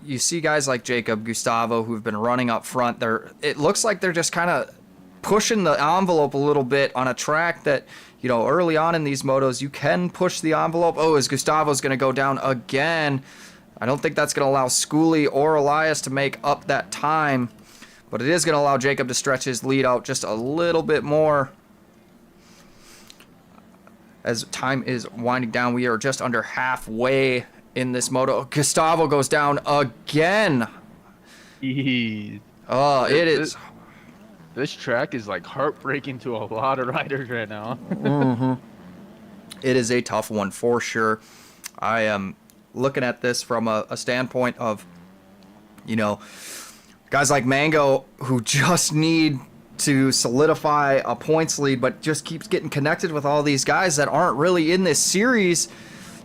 you see guys like Jacob, Gustavo, who've been running up front. It looks like they're just kind of pushing the envelope a little bit on a track that, you know, early on in these motos you can push the envelope. Oh, as Gustavo's going to go down again. I don't think that's going to allow Schooley or Elias to make up that time, but it is going to allow Jacob to stretch his lead out just a little bit more. As time is winding down, we are just under halfway in this moto. Gustavo goes down again. Jeez. Oh, it is. This track is like heartbreaking to a lot of riders right now. It is a tough one for sure. I am looking at this from a standpoint of, you know, guys like Mango who just need to solidify a points lead, but just keeps getting connected with all these guys that aren't really in this series,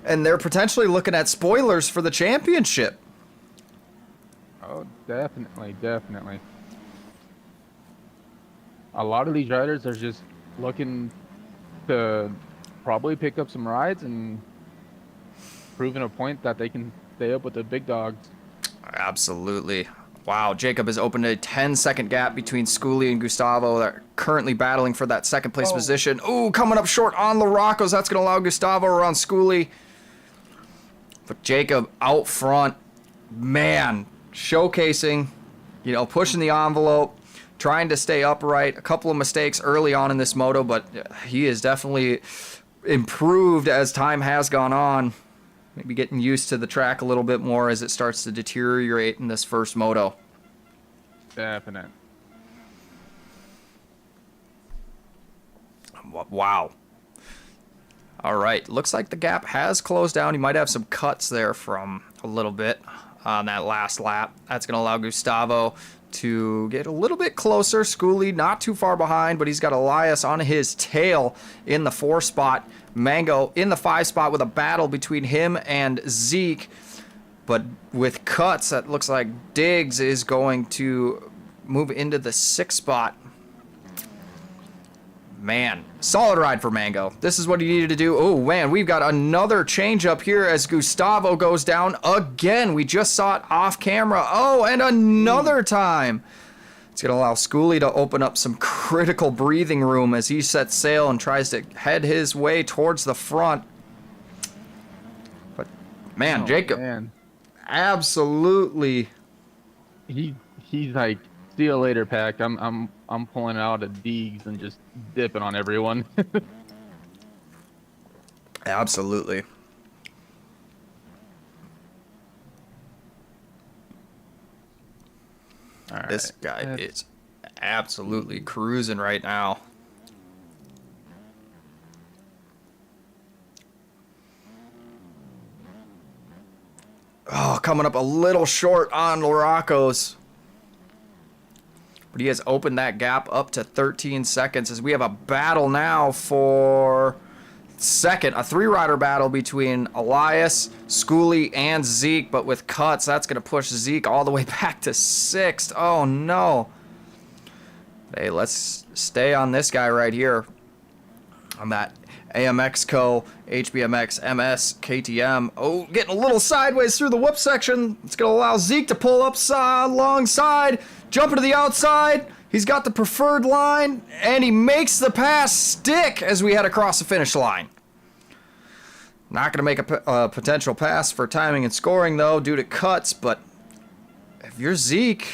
and they're potentially looking at spoilers for the championship. Oh, definitely. A lot of these riders are just looking to probably pick up some rides and proving a point that they can stay up with the big dogs. Absolutely. Wow, Jacob has opened a 10-second gap between Schooley and Gustavo. They're currently battling for that second place position. Ooh, coming up short on Larocco's. That's going to allow Gustavo around Schooley. But Jacob out front, man, showcasing, you know, pushing the envelope, trying to stay upright. A couple of mistakes early on in this moto, but he is definitely improved as time has gone on. Maybe getting used to the track a little bit more as it starts to deteriorate in this first moto. Definite. Wow. All right. Looks like the gap has closed down. You might have some cuts there from a little bit on that last lap. That's going to allow Gustavo to get a little bit closer. Schooley not too far behind, but he's got Elias on his tail in the 4 spot. Mango in the 5 spot with a battle between him and Zeke. But with cuts, that looks like Diggs is going to move into the 6 spot. Man, solid ride for Mango. This is what he needed to do. Oh, man, we've got another change up here as Gustavo goes down again. We just saw it off camera. Oh, and another time. It's going to allow Schooley to open up some critical breathing room as he sets sail and tries to head his way towards the front. But, man, Jacob, absolutely. He's like, see you later, Pack. I'm pulling out a Deegs and just dipping on everyone. Absolutely. All right. This guy is absolutely cruising right now. Oh, coming up a little short on Larocco's. But he has opened that gap up to 13 seconds as we have a battle now for second. A 3-rider battle between Elias, Schooley, and Zeke. But with cuts, that's going to push Zeke all the way back to 6th. Oh, no. Hey, let's stay on this guy right here. On that AMX Co, HBMX, MS, KTM. Oh, getting a little sideways through the whoop section. It's going to allow Zeke to pull up alongside. Jump to the outside. He's got the preferred line, and he makes the pass stick as we head across the finish line. Not going to make a potential pass for timing and scoring, though, due to cuts, but if you're Zeke,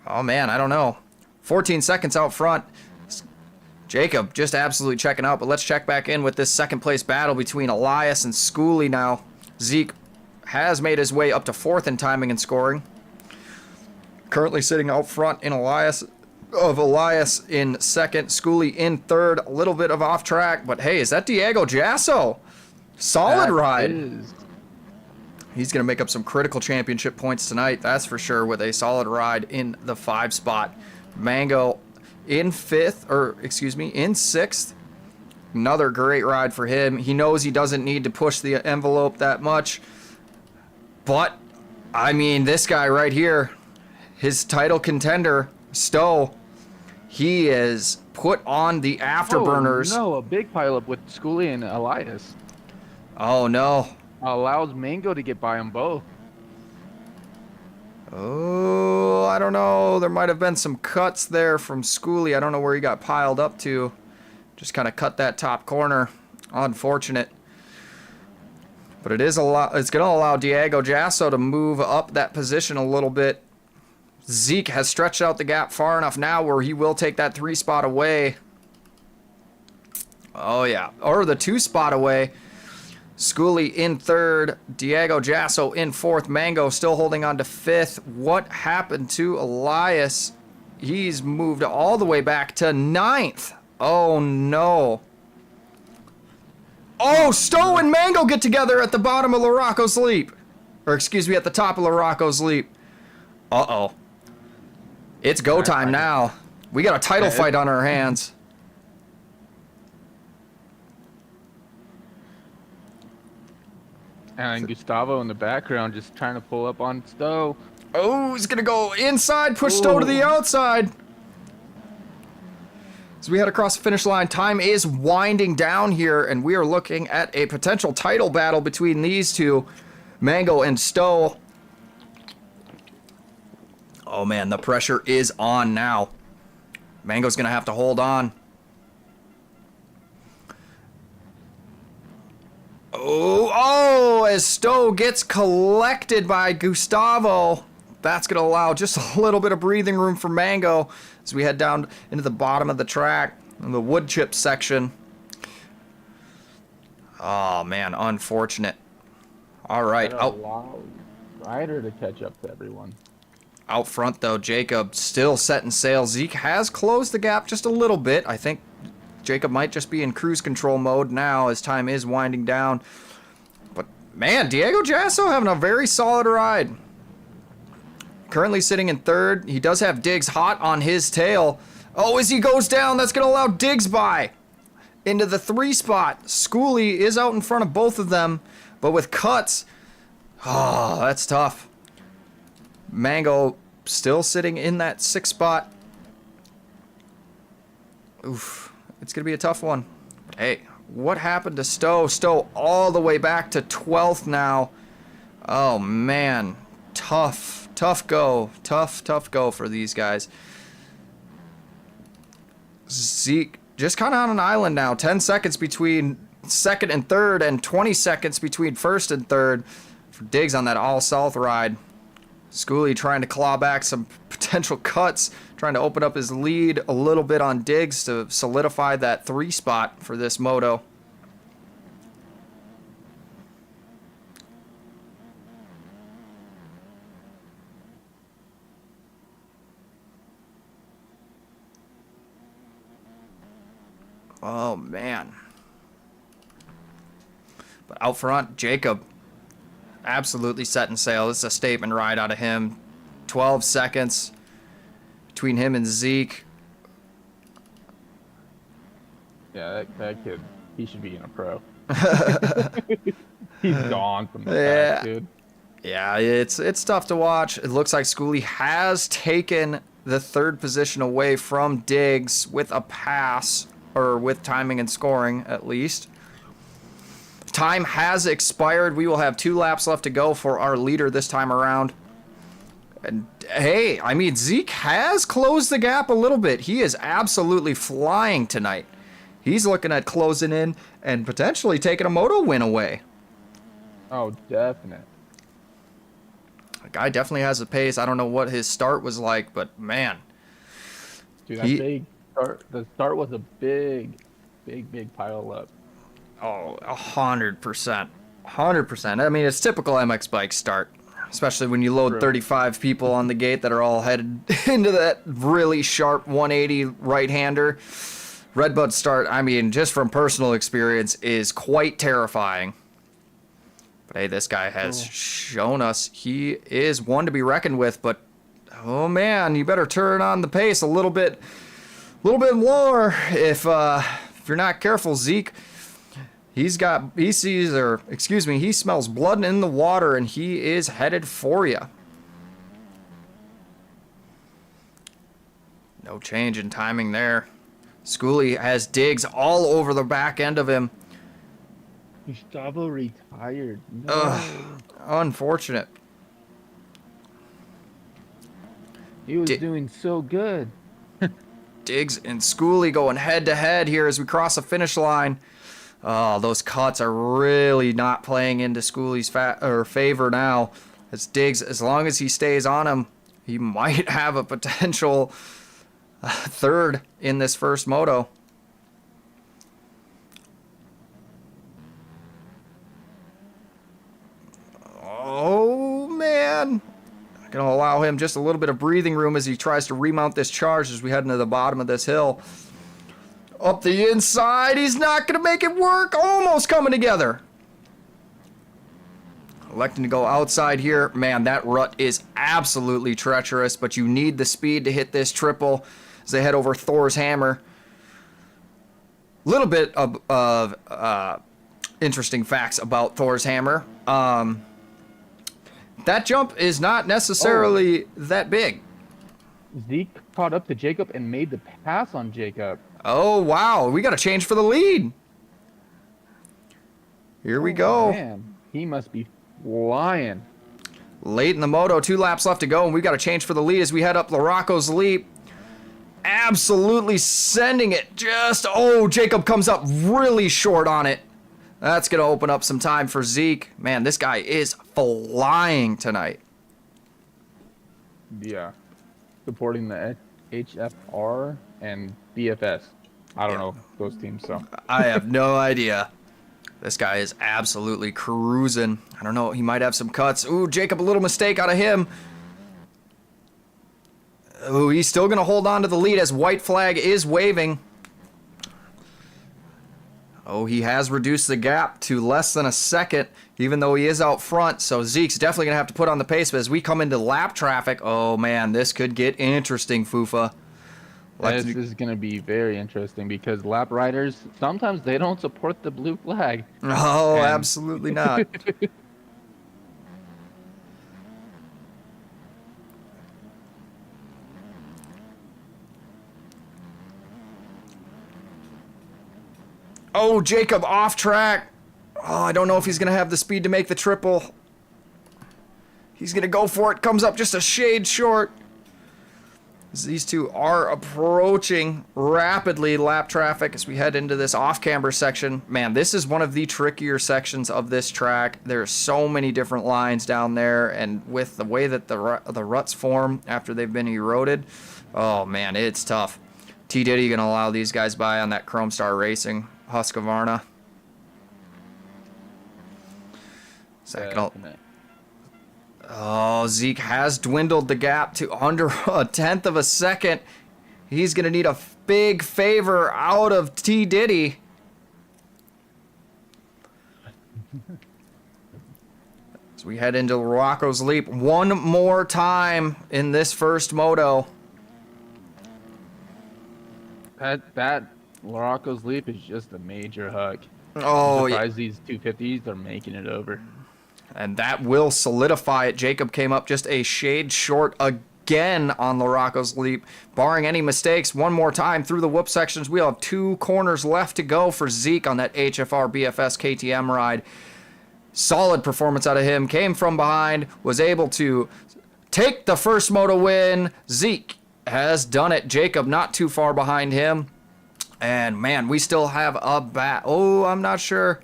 oh, man, I don't know. 14 seconds out front. Jacob just absolutely checking out, but let's check back in with this second-place battle between Elias and Schooley now. Zeke has made his way up to 4th in timing and scoring. Currently sitting out front in Elias in 2nd, Schooley in 3rd. A little bit of off track, but hey, is that Diego Jasso? Solid ride. He's going to make up some critical championship points tonight, that's for sure, with a solid ride in the 5 spot. Mango in 6th. Another great ride for him. He knows he doesn't need to push the envelope that much. But, I mean, this guy right here, his title contender, Stowe, he is put on the afterburners. Oh, no, a big pileup with Schooley and Elias. Oh, no. Allows Mango to get by them both. Oh, I don't know. There might have been some cuts there from Schooley. I don't know where he got piled up to. Just kind of cut that top corner. Unfortunate. But it is it's going to allow Diego Jasso to move up that position a little bit. Zeke has stretched out the gap far enough now where he will take that 3 spot away. Oh, yeah. Or the 2 spot away. Schooley in 3rd. Diego Jasso in 4th. Mango still holding on to 5th. What happened to Elias? He's moved all the way back to 9th. Oh, no. Oh, Stowe and Mango get together at the bottom of Larocco's Leap. Or, excuse me, at the top of Larocco's Leap. Uh-oh. It's go time now. We got a title fight on our hands. And Gustavo in the background just trying to pull up on Stowe. Oh, he's going to go inside, push Stowe to the outside. As we head across the finish line, time is winding down here, and we are looking at a potential title battle between these two, Mango and Stowe. Oh, man, the pressure is on now. Mango's going to have to hold on. Oh, as Stowe gets collected by Gustavo. That's going to allow just a little bit of breathing room for Mango as we head down into the bottom of the track in the wood chip section. Oh, man, unfortunate. All right. Allow Ryder to catch up to everyone. Out front, though, Jacob still setting sail. Zeke has closed the gap just a little bit. I think Jacob might just be in cruise control mode now as time is winding down. But, man, Diego Jasso having a very solid ride. Currently sitting in 3rd. He does have Diggs hot on his tail. Oh, as he goes down, that's going to allow Diggs by into the 3 spot. Schooley is out in front of both of them, but with cuts, oh, that's tough. Mango still sitting in that 6 spot. Oof, it's going to be a tough one. But hey, what happened to Stowe? Stowe all the way back to 12th now. Oh, man. Tough go. Tough go for these guys. Zeke just kind of on an island now. 10 seconds between 2nd and 3rd and 20 seconds between 1st and 3rd for Diggs on that all-south ride. Schooley trying to claw back some potential cuts, trying to open up his lead a little bit on Diggs to solidify that 3 spot for this moto. Oh, man. But out front, Jacob absolutely setting sail. This is a statement ride out of him. 12 seconds between him and Zeke. Yeah, that kid, he should be in a pro. He's gone from the back, dude. Yeah, it's tough to watch. It looks like Schooley has taken the 3rd position away from Diggs with a pass, or with timing and scoring at least. Time has expired. We will have 2 laps left to go for our leader this time around. And hey, I mean, Zeke has closed the gap a little bit. He is absolutely flying tonight. He's looking at closing in and potentially taking a moto win away. Oh, definite. The guy definitely has the pace. I don't know what his start was like, but man. Dude, that big start. The start was a big pile up. Oh, 100%. 100%. I mean, it's typical MX bike start, especially when you load 35 people on the gate that are all headed into that really sharp 180 right-hander. REDBUD start, I mean, just from personal experience, is quite terrifying. But hey, this guy has shown us he is one to be reckoned with, but oh man, you better turn on the pace a little bit lower if you're not careful, Zeke. He smells blood in the water and he is headed for you. No change in timing there. Schoolie has digs all over the back end of him. Gustavo retired. No. Ugh, unfortunate. He was doing so good. Diggs and Schoolie going head to head here as we cross the finish line. Oh, those cuts are really not playing into Schoolie's favor now. As Diggs, as long as he stays on him, he might have a potential third in this first moto. Oh, man. Going to allow him just a little bit of breathing room as he tries to remount this charge as we head into the bottom of this hill. Up the inside. He's not going to make it work. Almost coming together. Electing to go outside here. Man, that rut is absolutely treacherous, but you need the speed to hit this triple as they head over Thor's Hammer. Little bit of interesting facts about Thor's Hammer. That jump is not necessarily that big. Zeke caught up to Jacob and made the pass on Jacob. Oh, wow. We got to change for the lead. Here we go. Man, he must be flying. Late in the moto, 2 laps left to go, and we got to change for the lead as we head up Larocco's Leap. Absolutely sending it. Jacob comes up really short on it. That's going to open up some time for Zeke. Man, this guy is flying tonight. Yeah. Supporting the HFR and BFS. I don't know those teams, so. I have no idea. This guy is absolutely cruising. I don't know. He might have some cuts. Ooh, Jacob, a little mistake out of him. Ooh, he's still going to hold on to the lead as white flag is waving. Oh, he has reduced the gap to less than a second, even though he is out front. So Zeke's definitely going to have to put on the pace. But as we come into lap traffic, oh, man, this could get interesting, Fufa. This is going to be very interesting because lap riders, sometimes they don't support the blue flag. Oh, absolutely not. Oh, Jacob off track. Oh, I don't know if he's going to have the speed to make the triple. He's going to go for it. Comes up just a shade short. These two are approaching rapidly lap traffic as we head into this off-camber section. Man, this is one of the trickier sections of this track. There are so many different lines down there, and with the way that the ruts form after they've been eroded, oh man, it's tough. T. Diddy going to allow these guys by on that Chrome Star Racing Husqvarna. Oh, Zeke has dwindled the gap to under a tenth of a second. He's going to need a big favor out of T. Diddy. As we head into Rocco's Leap one more time in this first moto. That Larocco's Leap is just a major hug. Oh, I'm surprised these 250s are making it over. And that will solidify it. Jacob came up just a shade short again on Larocco's Leap. Barring any mistakes, one more time through the whoop sections. We'll have 2 corners left to go for Zeke on that HFR BFS KTM ride. Solid performance out of him. Came from behind, was able to take the first moto win. Zeke has done it. Jacob not too far behind him. And man, we still have a bat. Oh, I'm not sure.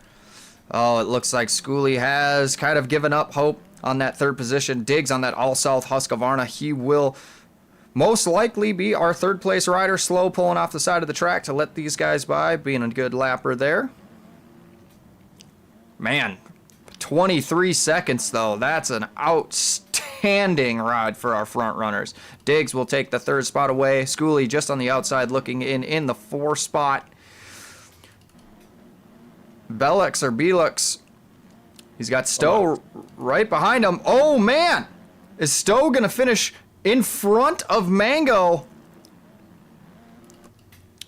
Oh, it looks like Schooley has kind of given up hope on that third position. Diggs on that All South Husqvarna. He will most likely be our third place rider. Slow pulling off the side of the track to let these guys by. Being a good lapper there. Man, 23 seconds though. That's an outstanding ride for our front runners. Diggs will take the third spot away. Schooley just on the outside looking in the 4 spot. Belix or Belix. He's got Stowe right behind him. Oh man! Is Stowe gonna finish in front of Mango?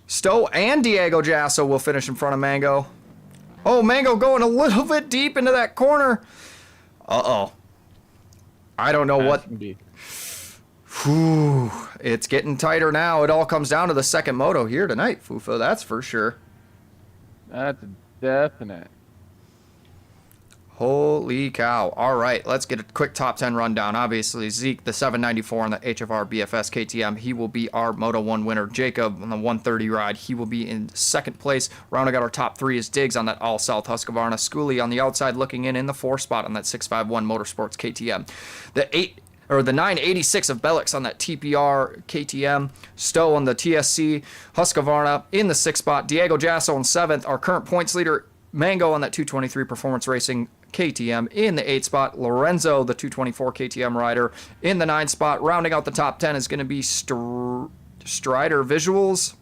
Stowe and Diego Jasso will finish in front of Mango. Oh, Mango going a little bit deep into that corner. Uh-oh. I don't know what... Whew. It's getting tighter now. It all comes down to the second moto here tonight, Fufa. That's for sure. That's definite. Holy cow. All right, let's get a quick top 10 rundown. Obviously, Zeke, the 794 on the HFR BFS KTM, he will be our Moto 1 winner. Jacob on the 130 ride, he will be in second place. Rounding out our top 3 is Diggs on that All South Husqvarna. Schooley on the outside looking in the 4 spot on that 651 Motorsports KTM. The 986 of Belix on that TPR KTM. Stowe on the TSC Husqvarna in the 6th spot. Diego Jasso in 7th. Our current points leader, Mango on that 223 Performance Racing KTM in the 8th spot. Lorenzo, the 224 KTM rider, in the 9th spot. Rounding out the top 10 is going to be Strider Visuals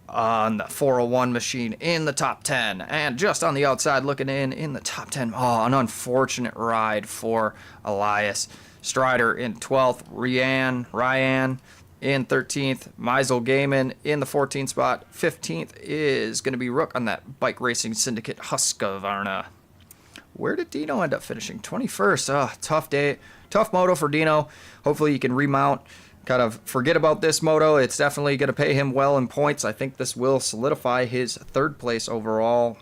on the 401 machine in the top 10. And just on the outside looking in the top 10. Oh, an unfortunate ride for Elias. Strider in 12th. Ryan in 13th. Meisel Gaiman in the 14th spot. 15th is going to be Rook on that Bike Racing Syndicate Husqvarna. Where did Dino end up finishing? 21st. Oh, tough day. Tough moto for Dino. Hopefully he can remount. Kind of forget about this moto. It's definitely going to pay him well in points. I think this will solidify his 3rd place overall.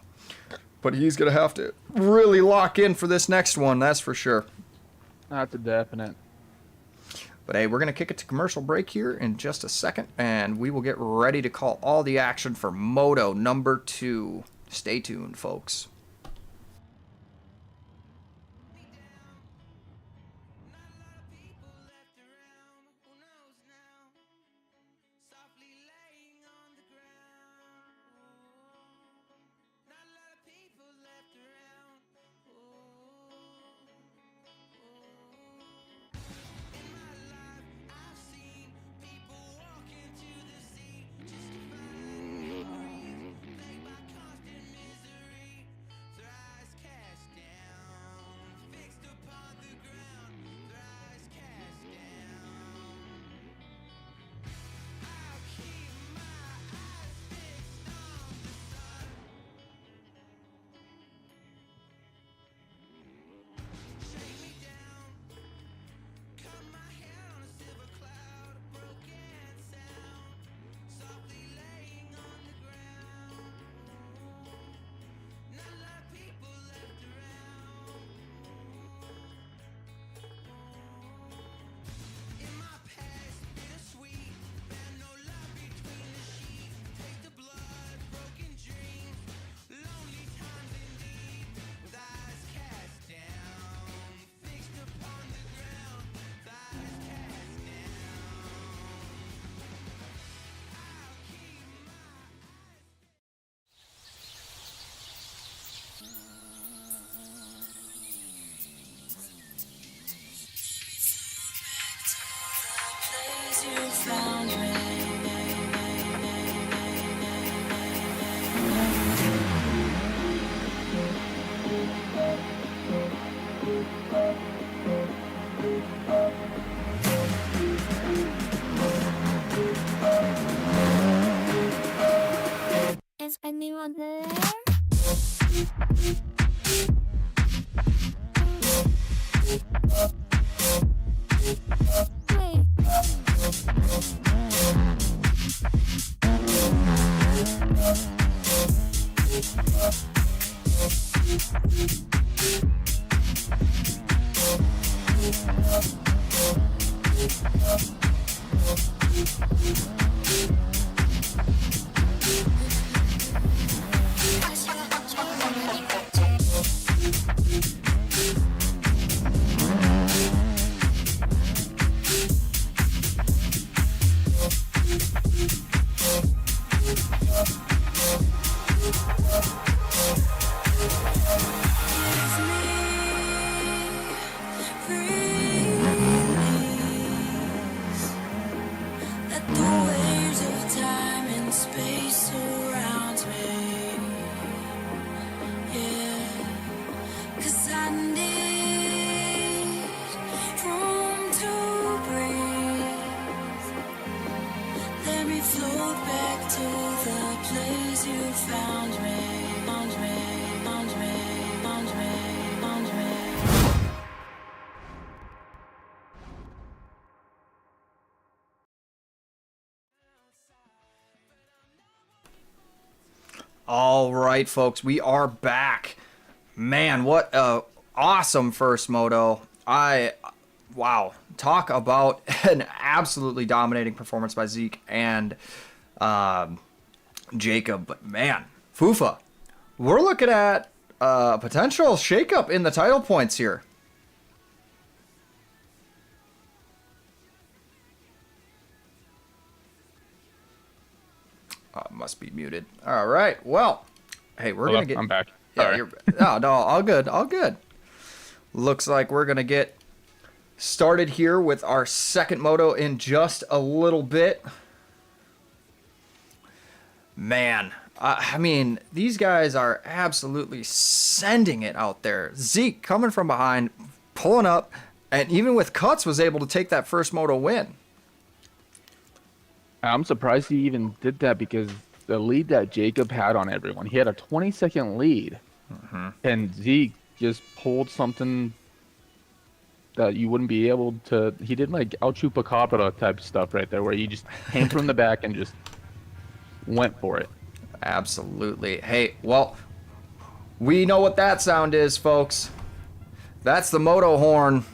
But he's going to have to really lock in for this next one. That's for sure. That's a definite. But hey, we're going to kick it to commercial break here in just a second, and we will get ready to call all the action for Moto number 2. Stay tuned, folks. Is anyone there? Wait. Let the waves of time and space surround me. Yeah, 'cause I need room to breathe. Let me float back to the place you found me. Found me, found me, found me, found me. All right, folks, we are back. Man, what a awesome first moto. Wow, talk about an absolutely dominating performance by Zeke and Jacob. But man, Fufa, we're looking at a potential shakeup in the title points here. Must be muted. All right. Well, hey, we're going to get... I'm back. Yeah, you're... No, all good. All good. Looks like we're going to get started here with our second moto in just a little bit. Man, I mean, these guys are absolutely sending it out there. Zeke coming from behind, pulling up, and even with cuts was able to take that first moto win. I'm surprised he even did that because the lead that Jacob had on everyone, he had a 20-second lead. And Zeke just pulled something that you wouldn't be able to. He did like El Chupacabra type stuff right there, where he just came from the back and just went for it. Absolutely. Hey, well, we know what that sound is, folks. That's the moto horn.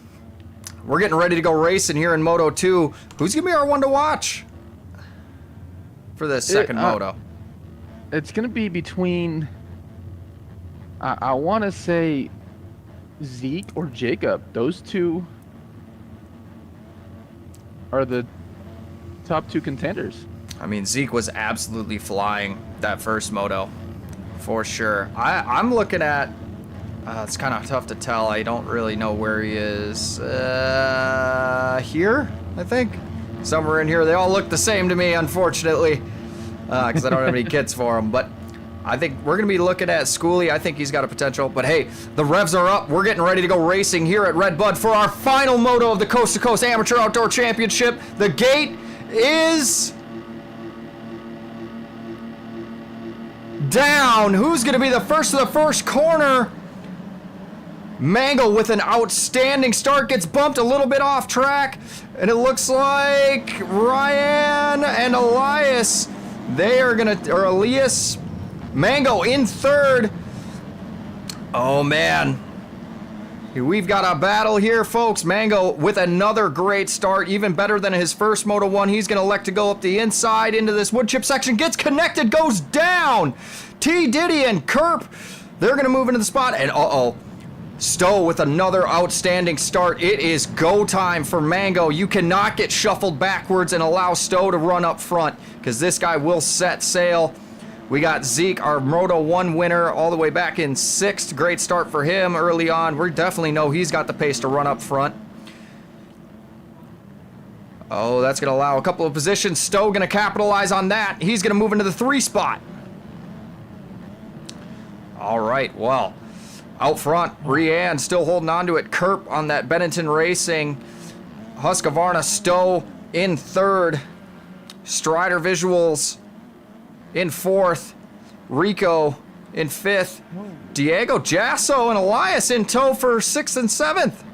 We're getting ready to go racing here in Moto 2. Who's going to be our one to watch for this second moto? It's going to be between, I want to say, Zeke or Jacob. Those two are the top two contenders. I mean, Zeke was absolutely flying that first moto, for sure. I'm looking at, it's kind of tough to tell. I don't really know where he is. Here, I think. Somewhere in here. They all look the same to me, unfortunately, because I don't have any kits for them. But I think we're going to be looking at Schoolie. I think he's got a potential. But hey, the revs are up. We're getting ready to go racing here at REDBUD for our final moto of the Coast to Coast Amateur Outdoor Championship. The gate is down. Who's going to be the first to the first corner? Mango with an outstanding start gets bumped a little bit off track, and it looks like Ryan and Elias, they are gonna, or Elias, Mango in third. Oh man, we've got a battle here, folks. Mango with another great start, even better than his first Moto 1. He's gonna elect to go up the inside into this wood chip section, gets connected, goes down. T Diddy and Kerp, they're gonna move into the spot, and Stowe with another outstanding start. It is go time for Mango. You cannot get shuffled backwards and allow Stowe to run up front, because this guy will set sail. We got Zeke, our Moto 1 winner, all the way back in 6th. Great start for him early on. We definitely know he's got the pace to run up front. Oh, that's going to allow a couple of positions. Stowe going to capitalize on that. He's going to move into the 3 spot. All right, well, out front, Rianne still holding on to it. Kerp on that Bennington Racing. Husqvarna Stowe in 3rd. Strider Visuals in 4th. Rico in 5th. Diego Jasso and Elias in tow for 6th and 7th.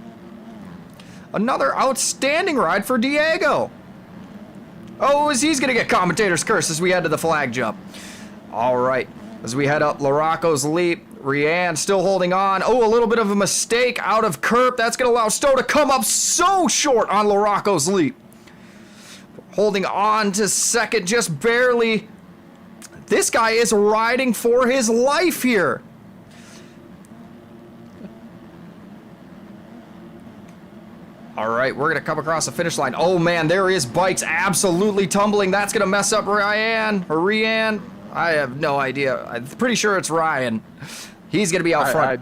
Another outstanding ride for Diego. Oh, he's going to get commentator's curse as we head to the flag jump. All right, as we head up Laraco's Leap, Rianne still holding on. Oh, a little bit of a mistake out of Kerp. That's going to allow Stowe to come up so short on LaRocco's leap. Holding on to second just barely. This guy is riding for his life here. All right, we're going to come across the finish line. Oh, man, there is bikes absolutely tumbling. That's going to mess up Rianne. I have no idea. I'm pretty sure it's Ryan. He's going to be out front.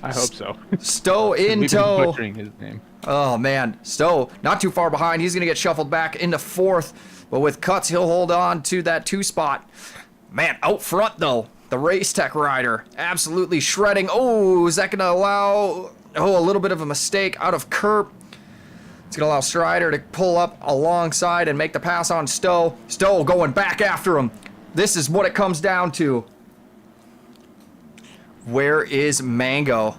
I hope so. Stowe in We've been tow. butchering his name. Oh, man. Stowe not too far behind. He's going to get shuffled back into fourth. But with cuts, he'll hold on to that 2 spot. Man, out front, though, the Race Tech rider absolutely shredding. Oh, is that going to allow... Oh, a little bit of a mistake out of Kerp. It's going to allow Strider to pull up alongside and make the pass on Stowe. Stowe going back after him. This is what it comes down to. Where is Mango?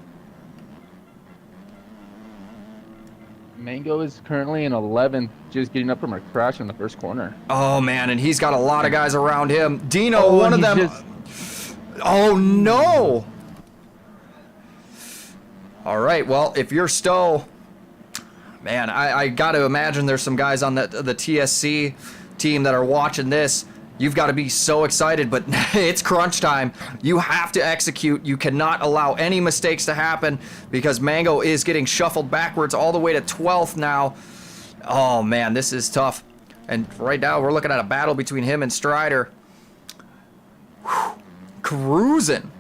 Mango is currently in 11th, just getting up from a crash in the first corner. Oh, man, and he's got a lot of guys around him. Dino, one of them... Oh, no! All right, well, if you're Stowe... Man, I got to imagine there's some guys on the TSC team that are watching this. You've got to be so excited, but it's crunch time. You have to execute. You cannot allow any mistakes to happen because Mango is getting shuffled backwards all the way to 12th now. Oh, man, this is tough. And right now, we're looking at a battle between him and Strider. Whew. Cruising.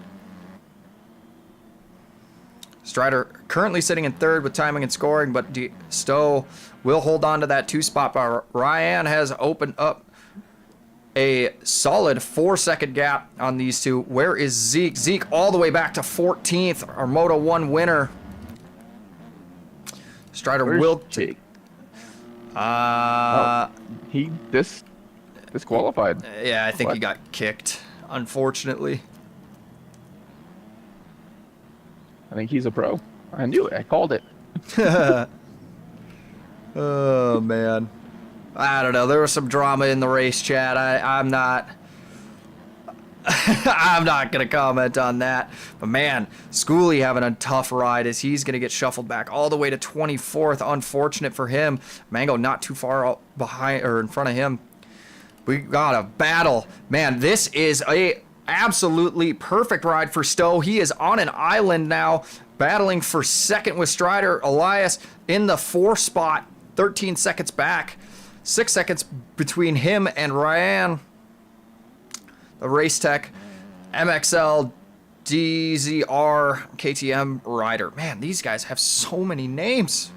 Strider currently sitting in third with timing and scoring, but Stowe will hold on to that 2 spot. But Ryan has opened up a solid 4-second gap on these two. Where is Zeke? Zeke all the way back to 14th, our Moto 1 winner. Strider will take. He disqualified. Yeah, I think he got kicked, unfortunately. I think he's a pro. I knew it. I called it. Oh, man. I don't know. There was some drama in the race chat. I'm not... I'm not going to comment on that. But, man, Schoolie having a tough ride as he's going to get shuffled back all the way to 24th. Unfortunate for him. Mango not too far behind or in front of him. We got a battle. Man, this is a absolutely perfect ride for Stowe. He is on an island now, battling for second with Strider. Elias in the 4 spot, 13 seconds back. 6 seconds between him and Ryan. The Race Tech MXL DZR KTM rider. Man, these guys have so many names.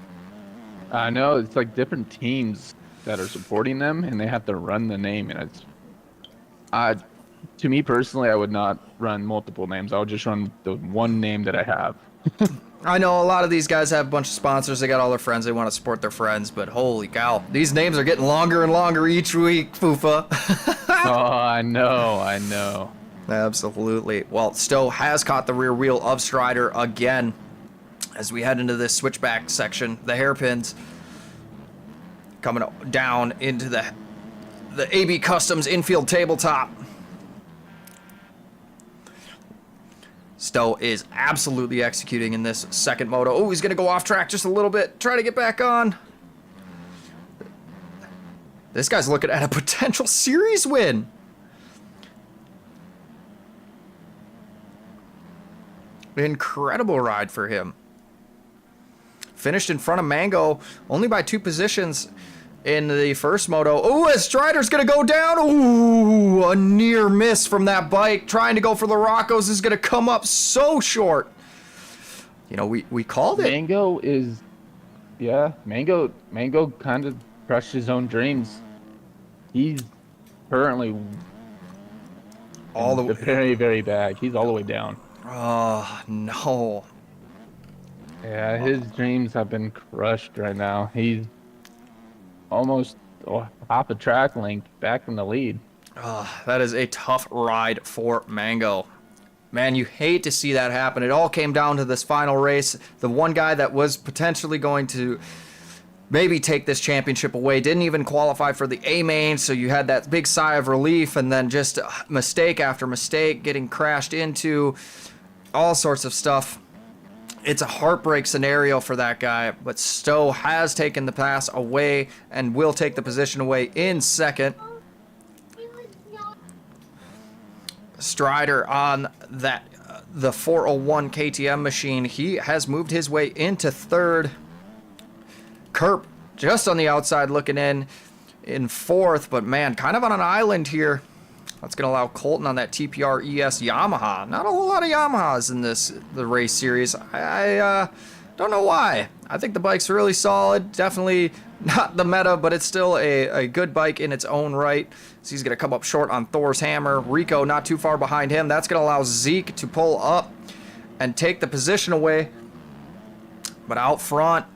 I know, it's like different teams that are supporting them, and they have to run the name, and it's... to me personally, I would not run multiple names. I would just run the one name that I have. I know a lot of these guys have a bunch of sponsors. They got all their friends. They want to support their friends, but holy cow. These names are getting longer and longer each week, Fufa. Oh, I know. Absolutely. Well, Stowe has caught the rear wheel of Strider again as we head into this switchback section. The hairpins coming down into the AB Customs infield tabletop. Stowe is absolutely executing in this second moto. Oh, he's going to go off track just a little bit. Try to get back on. This guy's looking at a potential series win. Incredible ride for him. Finished in front of Mango only by 2 positions in the first moto. Oh, as Strider's gonna go down. Ooh, a near miss from that bike. Trying to go for the Roccos is gonna come up so short. You know, we called it. Mango is, yeah, Mango kind of crushed his own dreams. He's currently all the way very, very bad. He's all the way down. Oh no. Yeah, his dreams have been crushed right now. He's almost half a track length back in the lead. That is a tough ride for Mango. Man, you hate to see that happen. It all came down to this final race. The one guy that was potentially going to maybe take this championship away. Didn't even qualify for the A main, so you had that big sigh of relief, and then just mistake after mistake, getting crashed into, all sorts of stuff. It's a heartbreak scenario for that guy, but Stowe has taken the pass away and will take the position away in second. Strider on that the 401 KTM machine, he has moved his way into third. Kerp just on the outside looking in fourth, but man, kind of on an island here. That's going to allow Colton on that TPR ES Yamaha. Not a whole lot of Yamahas in the race series. I don't know why. I think the bike's really solid. Definitely not the meta, but it's still a good bike in its own right. So he's going to come up short on Thor's hammer. Rico not too far behind him. That's going to allow Zeke to pull up and take the position away. But out front,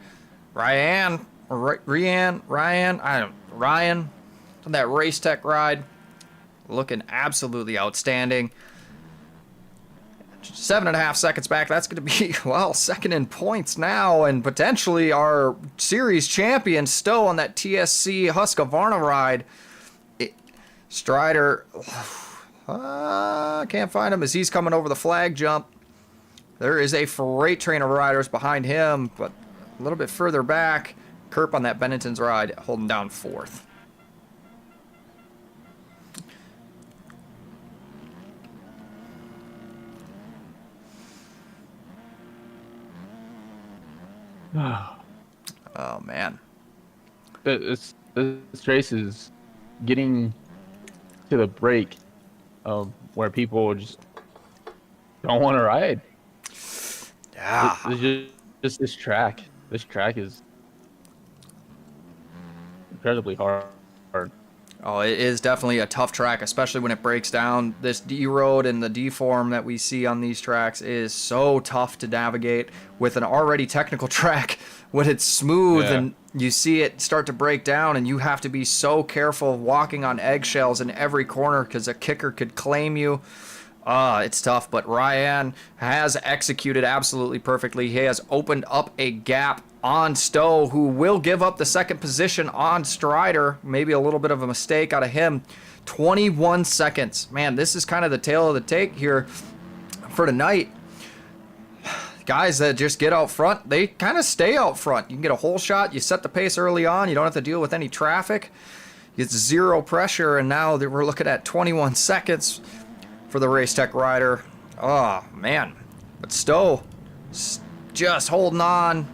Ryan on that Race Tech ride, looking absolutely outstanding. 7.5 seconds back. That's going to be, well, second in points now, and potentially our series champion Stowe on that TSC Husqvarna ride. Strider, can't find him as he's coming over the flag jump. There is a freight train of riders behind him, but a little bit further back, Kerp on that Bennington's ride holding down fourth. Oh man, this race is getting to the break of where people just don't want to ride. Yeah, It's just this track. This track is incredibly hard. Oh, it is definitely a tough track, especially when it breaks down. This D road and the deform that we see on these tracks is so tough to navigate with an already technical track. When it's smooth and you see it start to break down, and you have to be so careful walking on eggshells in every corner because a kicker could claim you. It's tough, but Ryan has executed absolutely perfectly. He has opened up a gap on Stowe, who will give up the second position on Strider. Maybe a little bit of a mistake out of him. 21 seconds. Man, this is kind of the tail of the tape here for tonight. Guys that just get out front, they kind of stay out front. You can get a hole shot. You set the pace early on. You don't have to deal with any traffic. It's zero pressure, and now that we're looking at 21 seconds for the Race Tech rider. Oh, man. But Stowe just holding on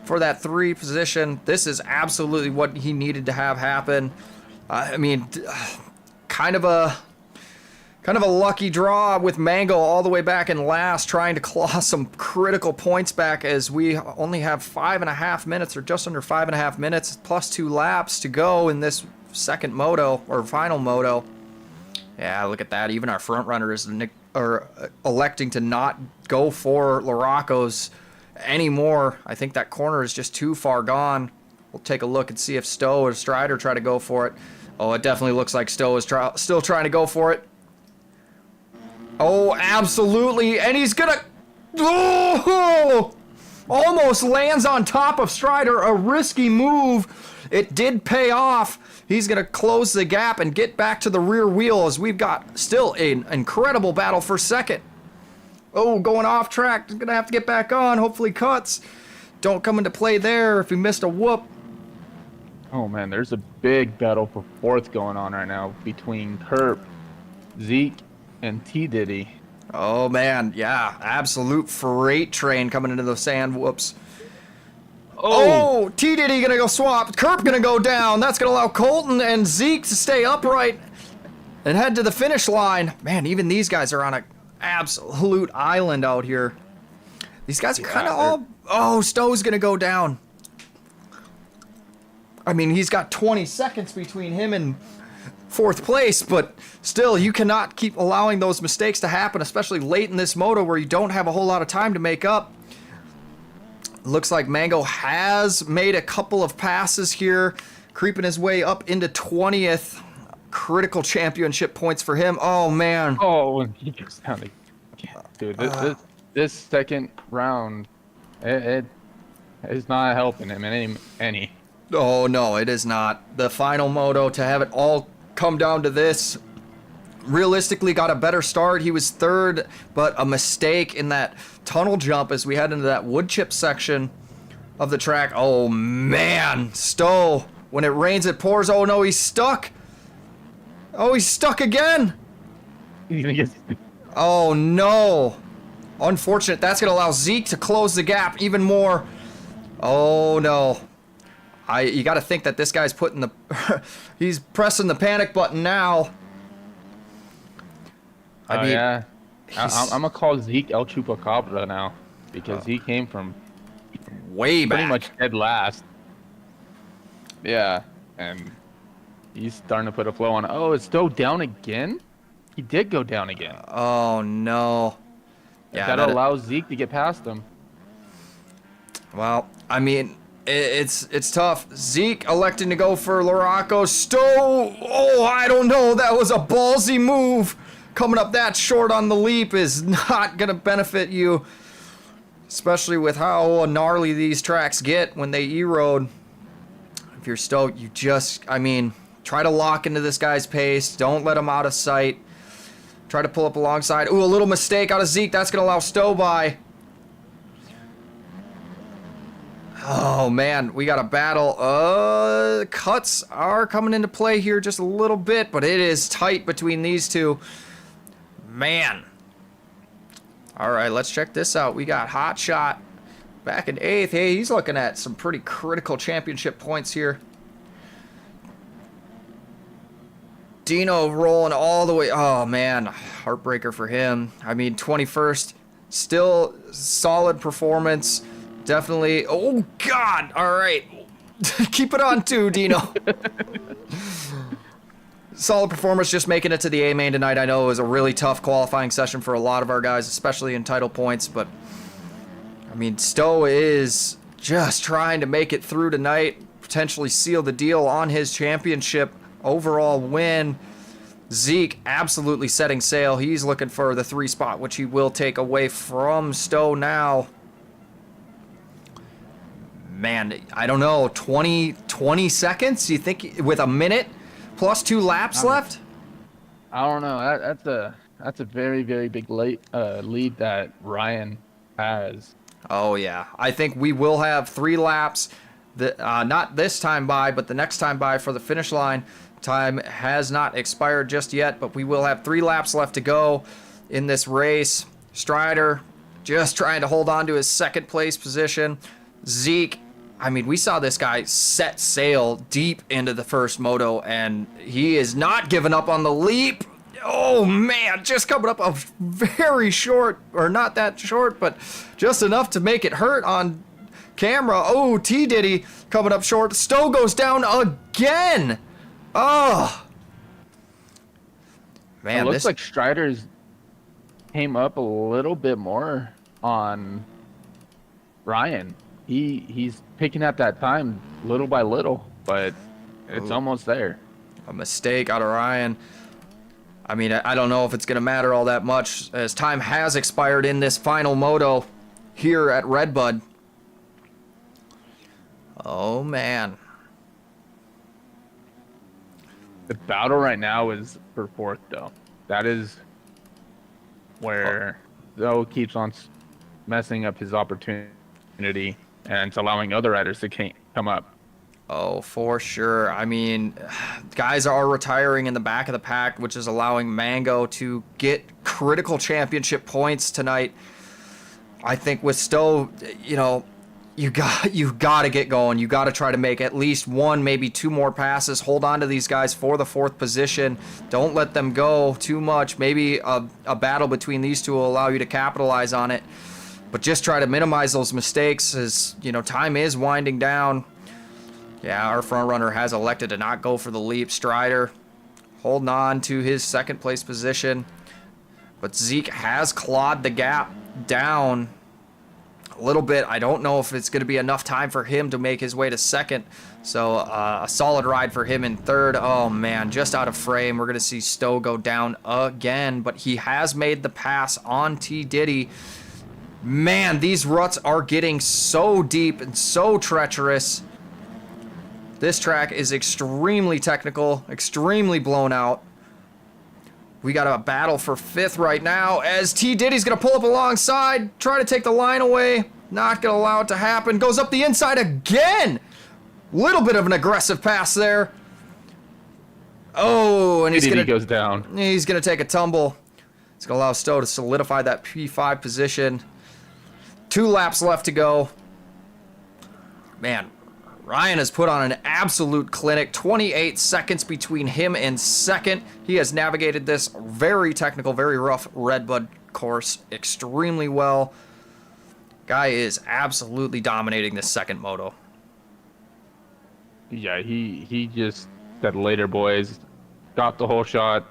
for that 3 position. This is absolutely what he needed to have happen. I mean, kind of a lucky draw with Mango all the way back in last, trying to claw some critical points back, as we only have 5.5 minutes, or just under 5.5 minutes, plus 2 laps to go in this second moto, or final moto. Yeah, look at that. Even our front runners are electing to not go for Larocco's anymore. I think that corner is just too far gone. We'll take a look and see if Stowe or Strider try to go for it. Oh, it definitely looks like Stowe is still trying to go for it. Oh, absolutely. And he's gonna... Oh! Almost lands on top of Strider. A risky move. It did pay off. He's going to close the gap and get back to the rear wheel, as we've got still an incredible battle for second. Oh, going off track. He's going to have to get back on. Hopefully cuts don't come into play there if he missed a whoop. Oh man, there's a big battle for fourth going on right now between Kerp, Zeke, and T Diddy. Oh man, yeah, absolute freight train coming into the sand whoops. Oh, T Diddy gonna go swap. Kerp gonna go down. That's gonna allow Colton and Zeke to stay upright and head to the finish line. Man, even these guys are on an absolute island out here. These guys are kind of all... Oh, Stowe's gonna go down. I mean, he's got 20 seconds between him and fourth place, but still, you cannot keep allowing those mistakes to happen, especially late in this moto where you don't have a whole lot of time to make up. Looks like Mango has made a couple of passes here, creeping his way up into 20th. Critical championship points for him. Oh, man. Oh, and he goes down again. Dude, this second round, it It's not helping him any. Oh no, it is not. The final moto, to have it all come down to this. Realistically got a better start. He was third, but a mistake in that tunnel jump as we head into that wood chip section of the track. Oh man, Stowe, when it rains it pours. Oh no, he's stuck. Oh, he's stuck again. He's gonna get. Oh no. Unfortunate. That's gonna allow Zeke to close the gap even more. Oh no. You got to think that this guy's putting the he's pressing the panic button now. I mean, yeah. I'm gonna call Zeke El Chupacabra now because he came from way back. pretty much dead last. Yeah, and he's starting to put a flow on. Oh, it's Stowe down again? He did go down again. Oh no. Yeah, that allows Zeke to get past him. Well, I mean, it's tough. Zeke electing to go for Laraco. Stowe, oh, I don't know. That was a ballsy move. Coming up that short on the leap is not going to benefit you, especially with how gnarly these tracks get when they erode. If you're Stowe, you just, I mean, try to lock into this guy's pace. Don't let him out of sight. Try to pull up alongside. Ooh, a little mistake out of Zeke. That's going to allow Stowe by. Oh, man, we got a battle. Cuts are coming into play here just a little bit, but it is tight between these two. Man. All right, let's check this out. We got Hot Shot back in 8th. Hey, he's looking at some pretty critical championship points here. Dino rolling all the way. Oh, man, heartbreaker for him. I mean, 21st, still solid performance. Definitely. Oh, God. All right. Keep it on, too, Dino. Solid performance, just making it to the A main tonight. I know it was a really tough qualifying session for a lot of our guys, especially in title points. But, I mean, Stowe is just trying to make it through tonight, potentially seal the deal on his championship overall win. Zeke absolutely setting sail. He's looking for the 3 spot, which he will take away from Stowe now. Man, I don't know, 20 seconds? You think with a minute plus 2 laps left? I don't know. That's a very, very big lead that Ryan has. Oh, yeah. I think we will have 3 laps. Not this time by, but the next time by for the finish line. Time has not expired just yet, but we will have 3 laps left to go in this race. Strider just trying to hold on to his 2nd place position. Zeke, I mean, we saw this guy set sail deep into the first moto, and he is not giving up on the leap. Oh, man, just coming up a very short, or not that short, but just enough to make it hurt on camera. Oh, T. Diddy coming up short. Stowe goes down again. Oh. Man, it looks like Strider's came up a little bit more on Ryan. He's picking up that time little by little, but it's almost there. A mistake out of Ryan. I mean, I don't know if it's going to matter all that much, as time has expired in this final moto here at REDBUD. Oh, man. The battle right now is for 4th, though. That is where Zoe keeps on messing up his opportunity, and it's allowing other riders to come up. Oh, for sure. I mean, guys are retiring in the back of the pack, which is allowing Mango to get critical championship points tonight. I think with Stowe, you know, you got to get going. You got to try to make at least 1, maybe 2 more passes. Hold on to these guys for the 4th position. Don't let them go too much. Maybe a battle between these two will allow you to capitalize on it. But just try to minimize those mistakes, as, you know, time is winding down. Yeah, our front runner has elected to not go for the leap. Strider holding on to his 2nd place position. But Zeke has clawed the gap down a little bit. I don't know if it's going to be enough time for him to make his way to 2nd. So a solid ride for him in 3rd. Oh, man, just out of frame. We're going to see Stowe go down again. But he has made the pass on T. Diddy. Man, these ruts are getting so deep and so treacherous. This track is extremely technical, extremely blown out. We got a battle for 5th right now as T. Diddy's going to pull up alongside, try to take the line away. Not going to allow it to happen. Goes up the inside again. Little bit of an aggressive pass there. Oh, and he's going to goes down. He's going to take a tumble. It's going to allow Stowe to solidify that P5 position. 2 laps left to go. Man, Ryan has put on an absolute clinic. 28 seconds between him and second. He has navigated this very technical, very rough REDBUD course extremely well. Guy is absolutely dominating this second moto. Yeah, he just said later, boys. Got the whole shot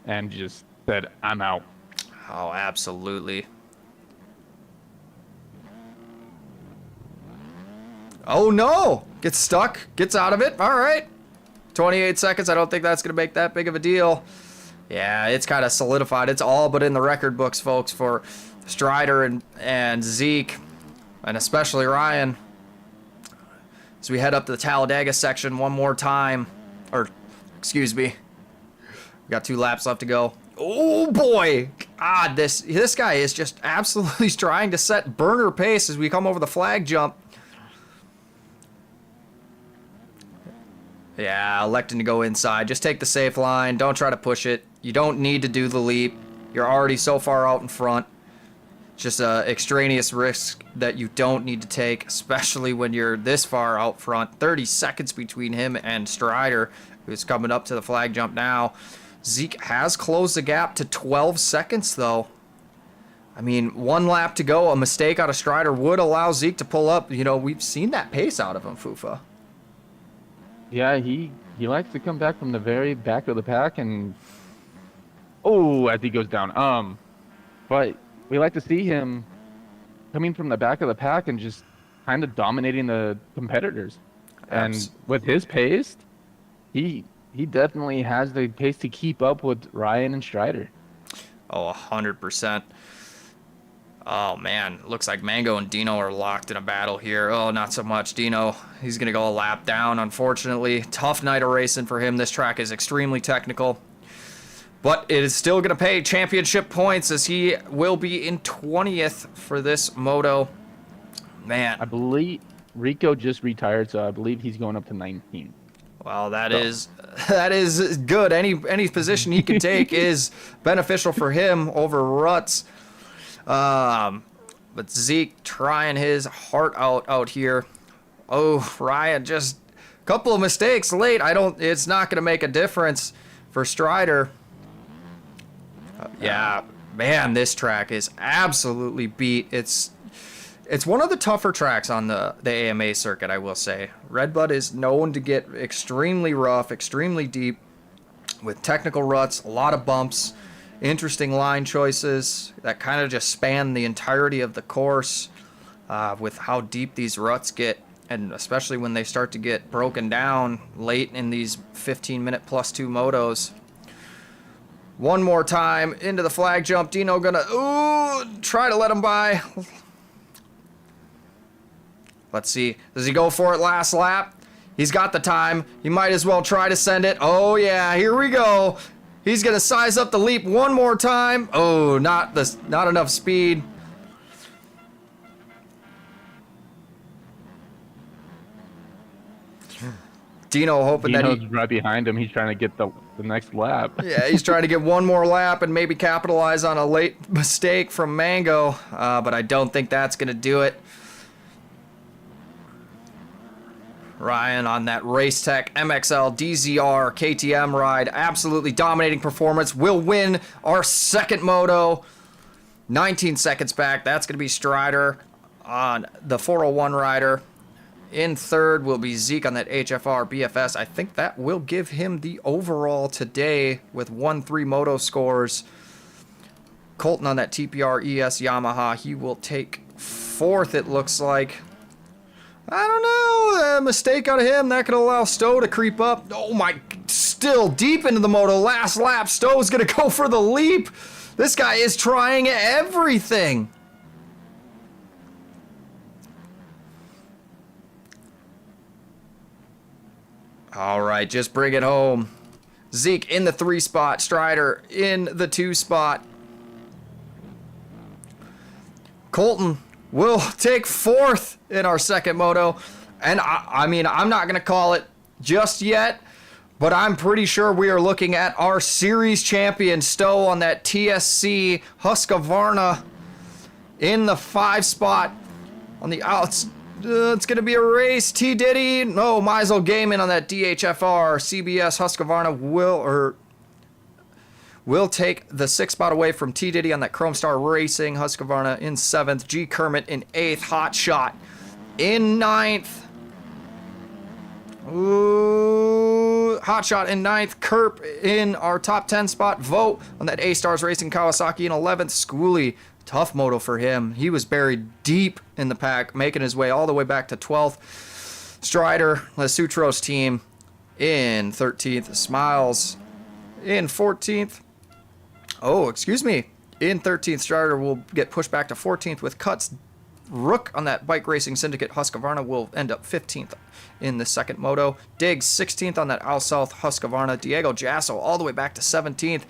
and just said, I'm out. Oh, absolutely. Oh no! Gets stuck, gets out of it. All right. 28 seconds. I don't think that's going to make that big of a deal. Yeah, it's kind of solidified. It's all but in the record books, folks, for Strider and Zeke, and especially Ryan. As we head up to the Talladega section one more time. Or, excuse me. We got 2 laps left to go. Oh boy! God, this guy is just absolutely trying to set burner pace as we come over the flag jump. Yeah, electing to go inside. Just take the safe line. Don't try to push it. You don't need to do the leap. You're already so far out in front. It's just an extraneous risk that you don't need to take, especially when you're this far out front. 30 seconds between him and Strider, who's coming up to the flag jump now. Zeke has closed the gap to 12 seconds, though. I mean, 1 lap to go. A mistake out of Strider would allow Zeke to pull up. You know, we've seen that pace out of him, Fufa. Yeah, he likes to come back from the very back of the pack and as he goes down. But we like to see him coming from the back of the pack and just kind of dominating the competitors. And with his pace, he definitely has the pace to keep up with Ryan and Strider. Oh, 100%. Oh, man. Looks like Mango and Dino are locked in a battle here. Oh, not so much. Dino, he's going to go a lap down, unfortunately. Tough night of racing for him. This track is extremely technical. But it is still going to pay championship points as he will be in 20th for this moto. Man. I believe Rico just retired, so I believe he's going up to 19. Well, that is good. Any position he can take is beneficial for him over ruts. But Zeke trying his heart out here. Oh, Ryan, just a couple of mistakes late. It's not going to make a difference for Strider. Yeah, man, this track is absolutely beat. It's one of the tougher tracks on the AMA circuit, I will say. REDBUD is known to get extremely rough, extremely deep, with technical ruts, a lot of bumps, interesting line choices that kind of just span the entirety of the course with how deep these ruts get, and especially when they start to get broken down late in these 15-minute plus 2 motos. One more time into the flag jump. Dino gonna try to let him by. Let's see. Does he go for it last lap? He's got the time. He might as well try to send it. Oh yeah, here we go. He's gonna size up the leap one more time. Oh, not enough speed. Dino hoping that Dino's right behind him. He's trying to get the next lap. Yeah, he's trying to get one more lap and maybe capitalize on a late mistake from Mango, but I don't think that's going to do it. Ryan on that Racetech MXL DZR KTM ride, absolutely dominating performance, will win our second moto. 19 seconds back, that's going to be Strider on the 401 rider. In third will be Zeke on that HFR BFS. I think that will give him the overall today with 1-3 moto scores. Colton on that TPR ES Yamaha. He will take fourth, it looks like. I don't know. A mistake out of him. That could allow Stowe to creep up. Oh my, still deep into the moto. Last lap. Stowe's going to go for the leap. This guy is trying everything. All right, just bring it home. Zeke in the 3 spot. Strider in the 2 spot. Colton will take 4th in our second moto. And I mean, I'm not going to call it just yet, but I'm pretty sure we are looking at our series champion Stowe on that TSC Husqvarna in the 5 spot on the outs. It's going to be a race. T Diddy. No, Meisel Gaming on that DHFR. CBS Husqvarna will take the 6th spot away from T Diddy on that Chrome Star Racing. Husqvarna in 7th. G Kermit in 8th. Hot Shot in 9th. Ooh, Hot Shot in 9th. Kerp in our top 10 spot. Vote on that A-Stars Racing Kawasaki in 11th. Schoolie. Tough moto for him. He was buried deep in the pack, making his way all the way back to 12th. Strider, Lesutro's team in 13th. Smiles in 14th. Oh, excuse me. In 13th, Strider will get pushed back to 14th with cuts. Rook on that Bike Racing Syndicate Husqvarna will end up 15th in the second moto. Diggs 16th on that Al South Husqvarna. Diego Jasso all the way back to 17th.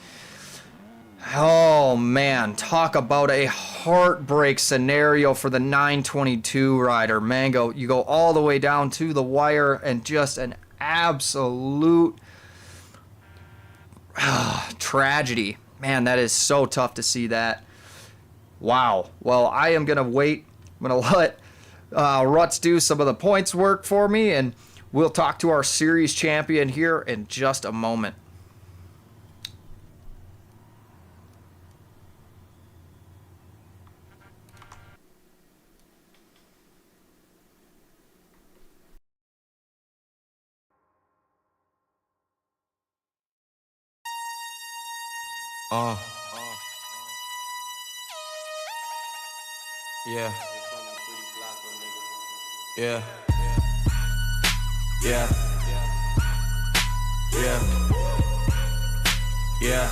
Oh man, talk about a heartbreak scenario for the 922 rider. Mango, you go all the way down to the wire and just an absolute tragedy. Man, that is so tough to see that. Wow. Well, I am going to wait. I'm going to let Ruts do some of the points work for me, and we'll talk to our series champion here in just a moment. Yeah. Yeah. Yeah. Yeah. Yeah.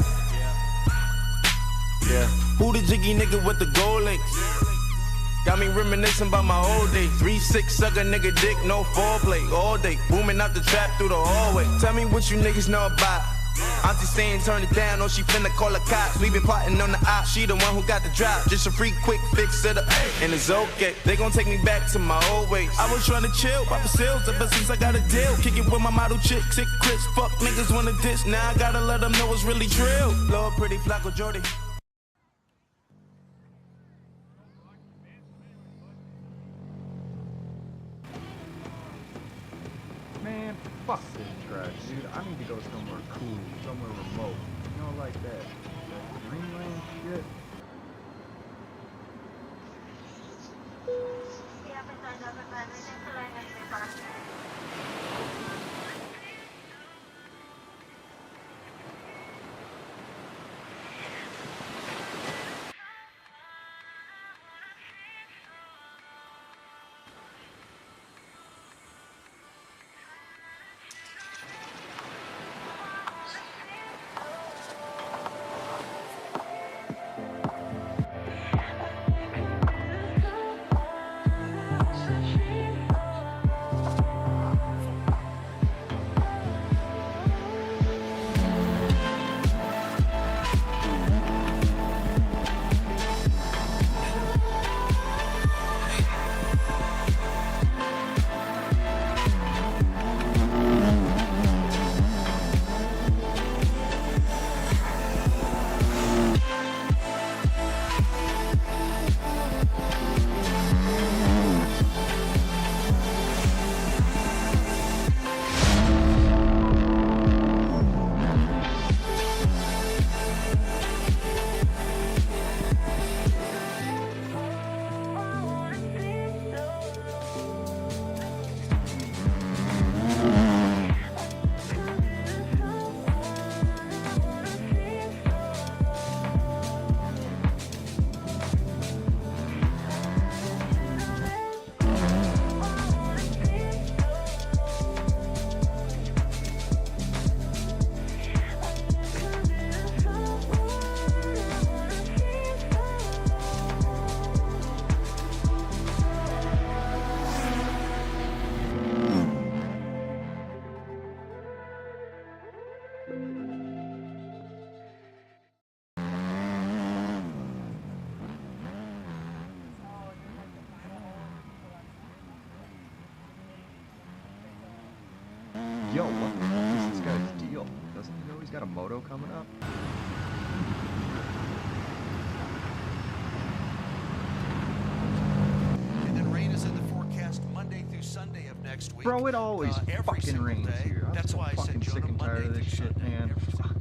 Yeah. Who the jiggy nigga with the gold links? Got me reminiscing about my old days. 3-6 sucker nigga dick, no foreplay. All day, booming out the trap through the hallway. Tell me what you niggas know about. Auntie saying turn it down, or she finna call the cops. We been plotting on the op, she the one who got the drop. Just a free quick fix it up, and it's okay. They gon' take me back to my old ways. I was trying to chill, pop the sales ever since I got a deal. Kick it with my model chick, sick Chris. Fuck niggas wanna diss, now I gotta let them know it's really drill. Lord pretty Flacco Jordy. Man, fuck this trash, dude. I need to go somewhere cool, somewhere remote. You know, like that Greenland shit. Yo, what the fuck is this guy's deal? Doesn't he know he's got a moto coming up? And then rain is in the forecast Monday through Sunday of next week. Bro, it always every fucking single rains day. here. I'm That's so why I fucking said Jonah, sick and tired of Monday this through shit, Sunday, man. every single Fuck.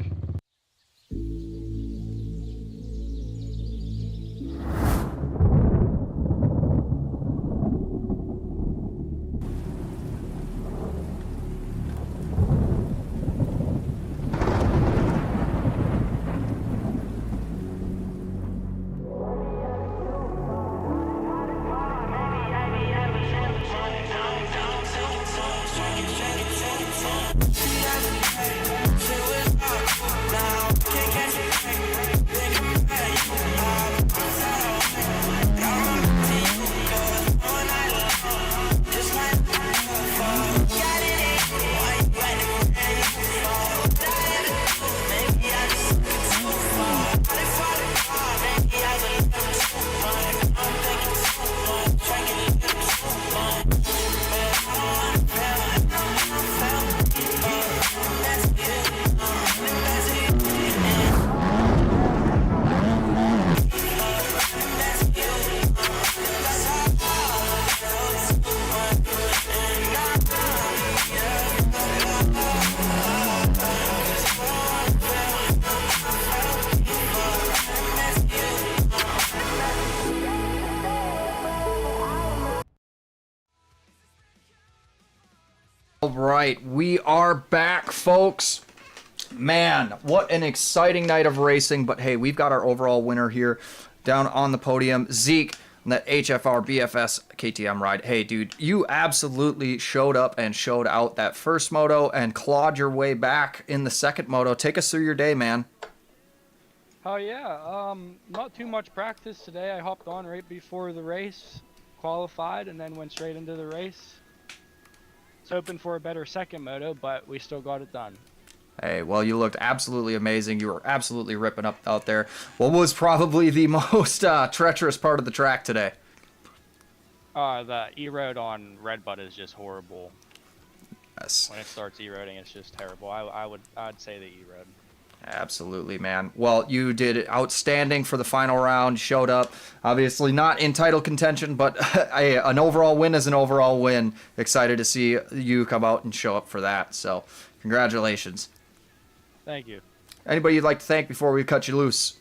All right, we are back, folks. Man, what an exciting night of racing. But hey, we've got our overall winner here down on the podium. Zeke, on that HFR BFS KTM ride. Hey, dude, you absolutely showed up and showed out that first moto and clawed your way back in the second moto. Take us through your day, man. Oh yeah, not too much practice today. I hopped on right before the race, qualified, and then went straight into the race. Was hoping for a better second moto, but we still got it done. Hey, well, you looked absolutely amazing. You were absolutely ripping up out there. What was probably the most treacherous part of the track today? The E-road on REDBUD is just horrible. Yes. When it starts E-roading, it's just terrible. I'd say the E-road. Absolutely, man. Well, you did outstanding for the final round. Showed up. Obviously not in title contention, but an overall win is an overall win. Excited to see you come out and show up for that. So, congratulations. Thank you. Anybody you'd like to thank before we cut you loose?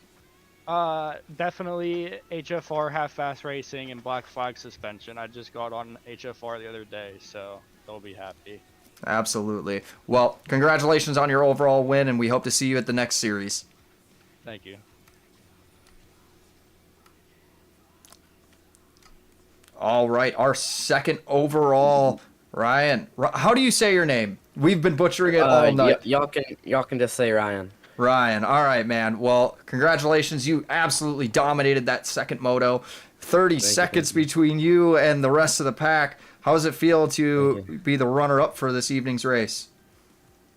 Definitely HFR Half-Fast Racing and Black Flag Suspension. I just got on HFR the other day, so they'll be happy. Absolutely. Well, congratulations on your overall win, and we hope to see you at the next series. Thank you. All right, our second overall, Ryan. How do you say your name? We've been butchering it all night. Y'all can just say Ryan. Ryan. All right, man. Well, congratulations. You absolutely dominated that second moto. 30 seconds between you and the rest of the pack. How does it feel to be the runner-up for this evening's race?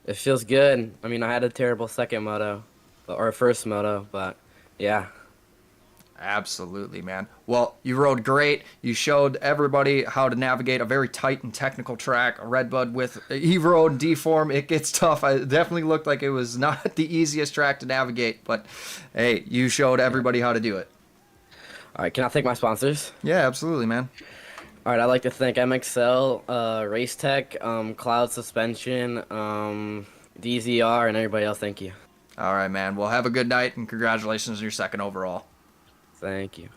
It feels good. I mean, I had a terrible second moto, or first moto, but yeah. Absolutely, man. Well, you rode great. You showed everybody how to navigate a very tight and technical track. A REDBUD with E-road and D-form, it gets tough. It definitely looked like it was not the easiest track to navigate, but hey, you showed everybody how to do it. All right, can I thank my sponsors? Yeah, absolutely, man. All right, I'd like to thank MXL, Race Tech, Cloud Suspension, DZR, and everybody else. Thank you. All right, man. Well, have a good night, and congratulations on your second overall. Thank you.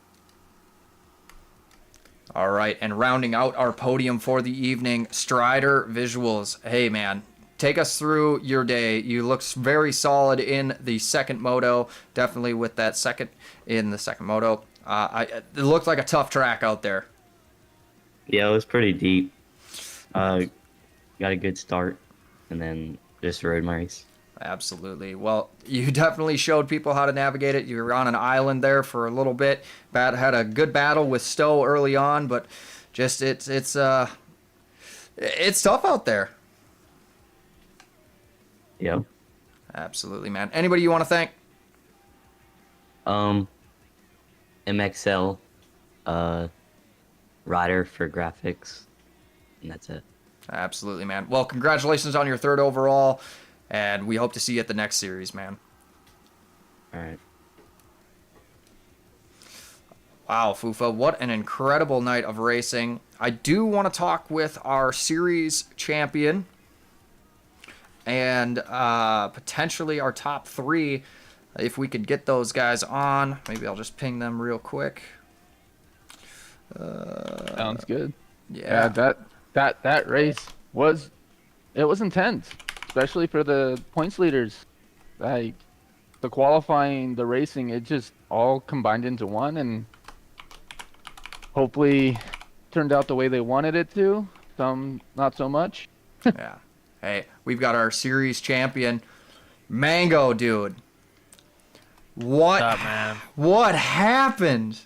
All right, and rounding out our podium for the evening, Strider Visuals. Hey, man, take us through your day. You looked very solid in the second moto, definitely with that second in the second moto. It looked like a tough track out there. Yeah, it was pretty deep. Got a good start, and then just rode my race. Absolutely. Well, you definitely showed people how to navigate it. You were on an island there for a little bit. Had a good battle with Stowe early on, but just it's tough out there. Yep. Absolutely, man. Anybody you want to thank? MXL, Rider for graphics, and that's it. Absolutely, man. Well, congratulations on your 3rd overall, and we hope to see you at the next series, man. All right. Wow, Fufa, what an incredible night of racing. I do want to talk with our series champion and potentially our top 3 if we could get those guys on. Maybe I'll just ping them real quick. Sounds good. Yeah. That race was intense, especially for the points leaders. Like the qualifying, the racing, it just all combined into one, and hopefully turned out the way they wanted it to. Some not so much. Yeah. Hey, we've got our series champion, Mango, dude. What? What's up, man? What happened?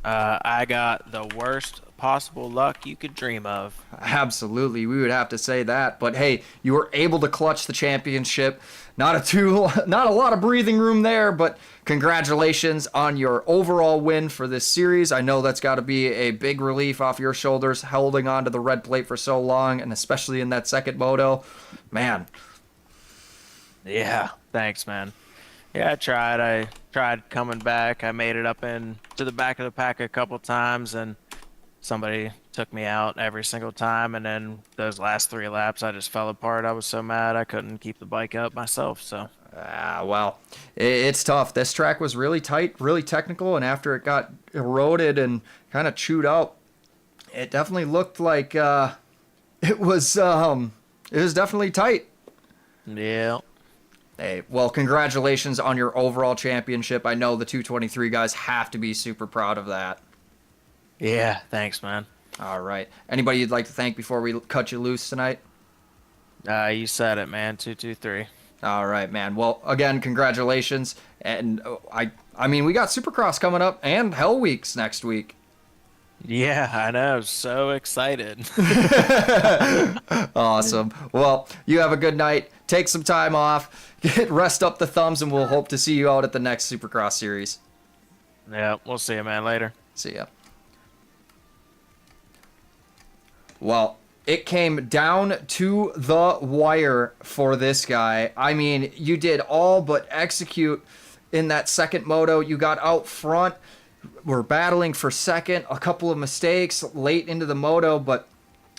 I got the worst possible luck you could dream of. Absolutely, we would have to say that. But hey, you were able to clutch the championship. Not a lot of breathing room there, but congratulations on your overall win for this series. I know that's got to be a big relief off your shoulders, holding on to the red plate for so long, and especially in that second moto. Man. Yeah, thanks, man. Yeah, I tried coming back. I made it up to the back of the pack a couple times, and somebody took me out every single time. And then those last 3 laps, I just fell apart. I was so mad I couldn't keep the bike up myself. So, well, it's tough. This track was really tight, really technical, and after it got eroded and kind of chewed out, it definitely looked like it was definitely tight. Yeah. Hey, well, congratulations on your overall championship. I know the 223 guys have to be super proud of that. Yeah, thanks, man. All right. Anybody you'd like to thank before we cut you loose tonight? You said it, man. 223. All right, man. Well, again, congratulations. And I mean, we got Supercross coming up and Hell Weeks next week. Yeah, I know. So excited. Awesome. Well, you have a good night. Take some time off. Rest up the thumbs, and we'll hope to see you out at the next Supercross series. Yeah, we'll see you, man, later. See ya. Well, it came down to the wire for this guy. I mean, you did all but execute in that second moto. You got out front. We're battling for second. A couple of mistakes late into the moto, but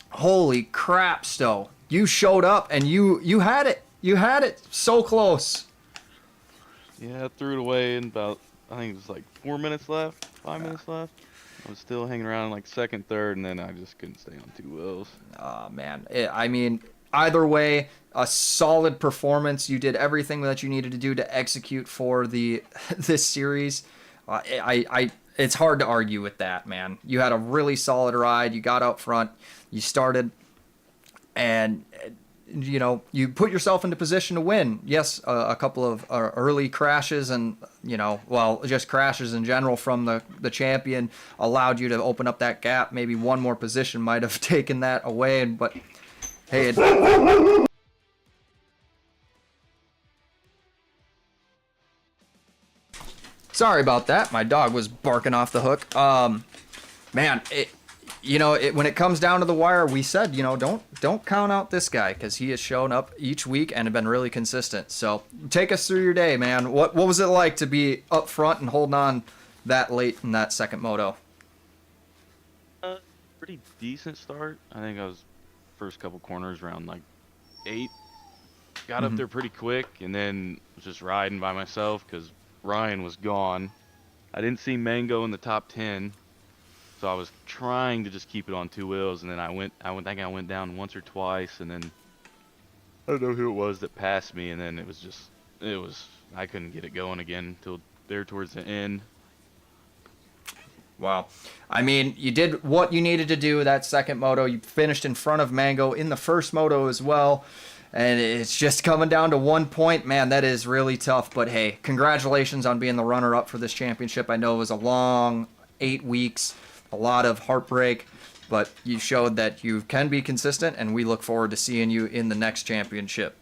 holy crap, Stowe. You showed up and you had it. You had it so close. Yeah, I threw it away in about, I think it was like 4 minutes left, 5 minutes left. I was still hanging around in like second, third, and then I just couldn't stay on 2 wheels. Oh, man. I mean, either way, a solid performance. You did everything that you needed to do to execute for this series. It's hard to argue with that, man. You had a really solid ride. You got out front. You started, and you know, you put yourself into position to win. Yes, a couple of early crashes and, you know, well, just crashes in general from the champion allowed you to open up that gap. Maybe one more position might have taken that away, but hey, sorry about that. My dog was barking off the hook. Man, when it comes down to the wire, we said, don't count out this guy because he has shown up each week and have been really consistent. So take us through your day, man. What was it like to be up front and holding on that late in that second moto? Pretty decent start. I think I was first couple corners around like 8. Got up there pretty quick and then was just riding by myself because Ryan was gone. I didn't see Mango in the top 10. So I was trying to just keep it on 2 wheels, and then I think I went down once or twice, and then I don't know who it was that passed me, and then I couldn't get it going again until there towards the end. Wow. I mean, you did what you needed to do that second moto. You finished in front of Mango in the first moto as well. And it's just coming down to 1 point. Man, that is really tough. But hey, congratulations on being the runner-up for this championship. I know it was a long 8 weeks. A lot of heartbreak, but you showed that you can be consistent, and we look forward to seeing you in the next championship.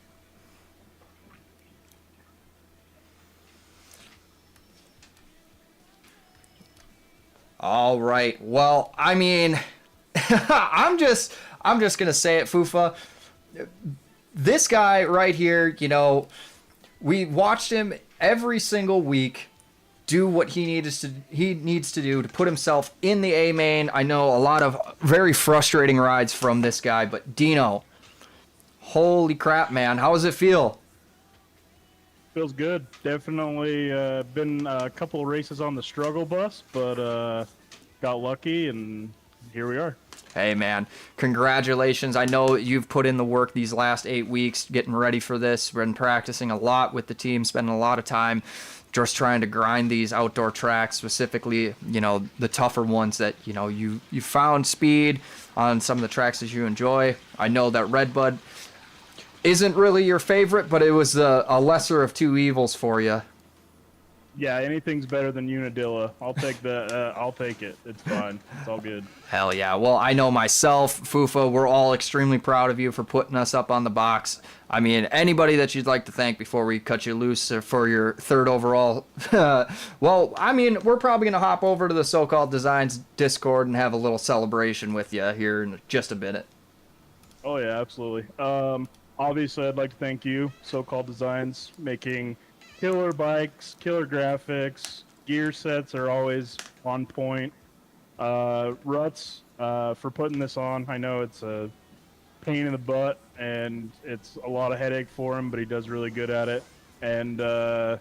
All right. Well, I mean, I'm just going to say it, Fufa. This guy right here, you know, we watched him every single week do what he needs to do to put himself in the A main. I know a lot of very frustrating rides from this guy, but Dino, holy crap, man, how does it feel? Feels good. Definitely been a couple of races on the struggle bus, but got lucky, and here we are. Hey, man, congratulations. I know you've put in the work these last 8 weeks getting ready for this. Been practicing a lot with the team, spending a lot of time just trying to grind these outdoor tracks, specifically, you know, the tougher ones that, you know, you found speed on some of the tracks that you enjoy. I know that REDBUD isn't really your favorite, but it was a lesser of two evils for you. Yeah, anything's better than Unadilla. I'll take the. I'll take it. It's fine. It's all good. Hell yeah. Well, I know myself, Fufa, we're all extremely proud of you for putting us up on the box. I mean, anybody that you'd like to thank before we cut you loose for your third overall? Well, I mean, we're probably going to hop over to the So-Called Designs Discord and have a little celebration with you here in just a minute. Oh yeah, absolutely. Obviously, I'd like to thank you, So-Called Designs, making killer bikes, killer graphics, gear sets are always on point. Ruts, for putting this on. I know it's a pain in the butt and it's a lot of headache for him, but he does really good at it. And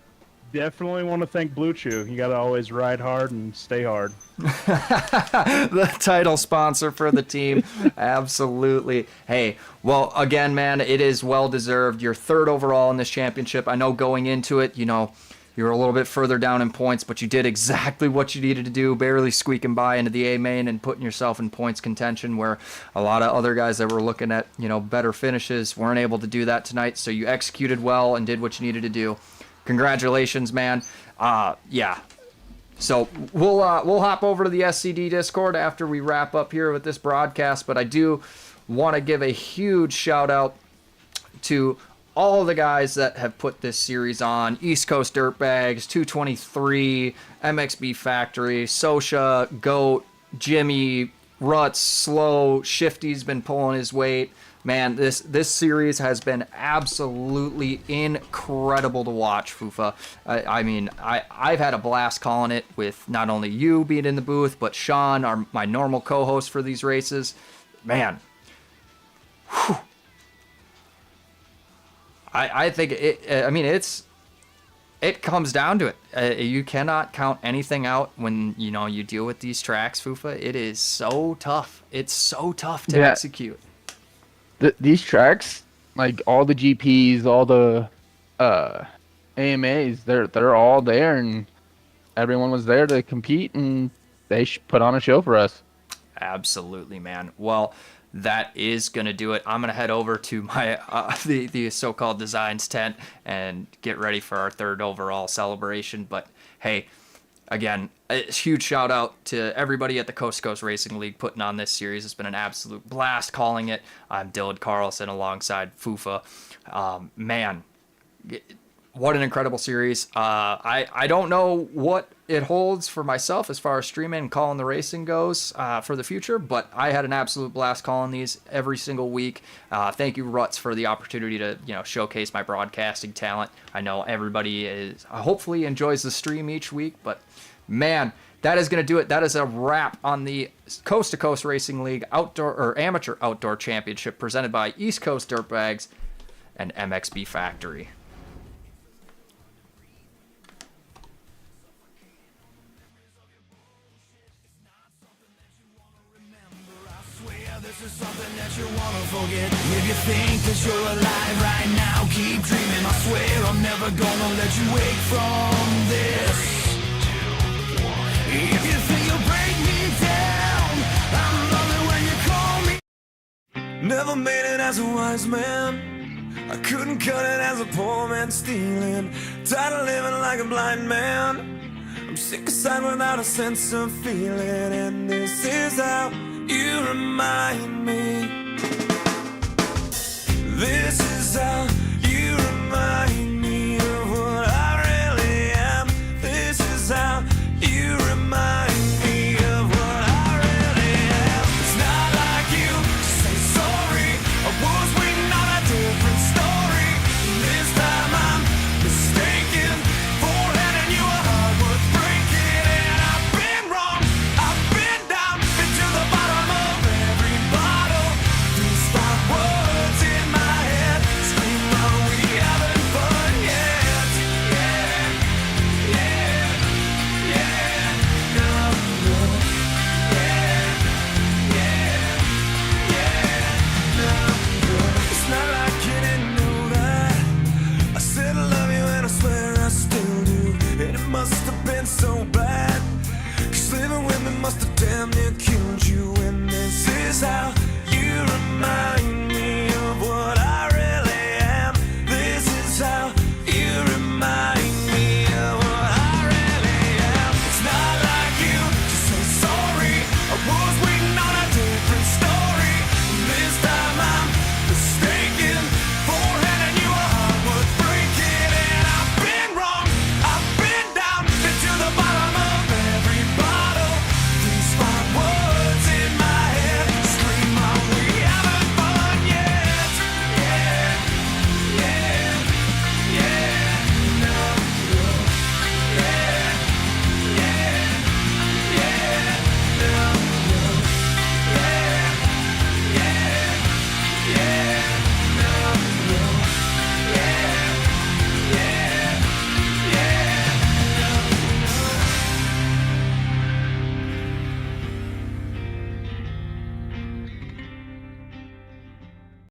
definitely want to thank Blue Chew. You got to always ride hard and stay hard. The title sponsor for the team. Absolutely. Hey, well, again, man, it is well deserved. You're third overall in this championship. I know going into it, you know, you were a little bit further down in points, but you did exactly what you needed to do, barely squeaking by into the A main and putting yourself in points contention, where a lot of other guys that were looking at, you know, better finishes weren't able to do that tonight. So you executed well and did what you needed to do. Congratulations, man. Yeah. So we'll hop over to the SCD Discord after we wrap up here with this broadcast, but I do want to give a huge shout out to all the guys that have put this series on: East Coast Dirtbags, 223, MXB Factory, Sosha, Goat, Jimmy, Ruts, Slow, Shifty's been pulling his weight. Man, this series has been absolutely incredible to watch, Fufa. I mean, I've had a blast calling it with not only you being in the booth, but Sean, my normal co-host for these races. Man, whew. I think it comes down to it. You cannot count anything out when, you know, you deal with these tracks, Fufa. It is so tough. It's so tough to execute. These tracks, like all the GPs, all the AMAs, they're all there, and everyone was there to compete, and they put on a show for us. Absolutely, man. Well, that is gonna do it. I'm gonna head over to my the So-Called Designs tent and get ready for our third overall celebration. But hey, again, a huge shout out to everybody at the Coast to Coast Racing League putting on this series. It's been an absolute blast calling it. I'm Dylan Carlson alongside Fufa. Man, what an incredible series. I don't know what it holds for myself as far as streaming and calling the racing goes for the future, but I had an absolute blast calling these every single week. Thank you, Ruts, for the opportunity to, you know, showcase my broadcasting talent. I know everybody hopefully enjoys the stream each week, but man, that is going to do it. That is a wrap on the Coast to Coast Racing League Amateur Outdoor Championship presented by East Coast Dirtbags and MXB Factory. This is something that you wanna forget. If you think that you're alive right now, keep dreaming. I swear I'm never gonna let you wake from this. If you think you'll break me down, I'm loving when you call me. Never made it as a wise man. I couldn't cut it as a poor man stealing. Tired of living like a blind man. I'm sick aside without a sense of feeling, and this is how you remind me. This is how you remind me of what I really am. This is how you remind me of what I really am. It's not like you say damn near killed you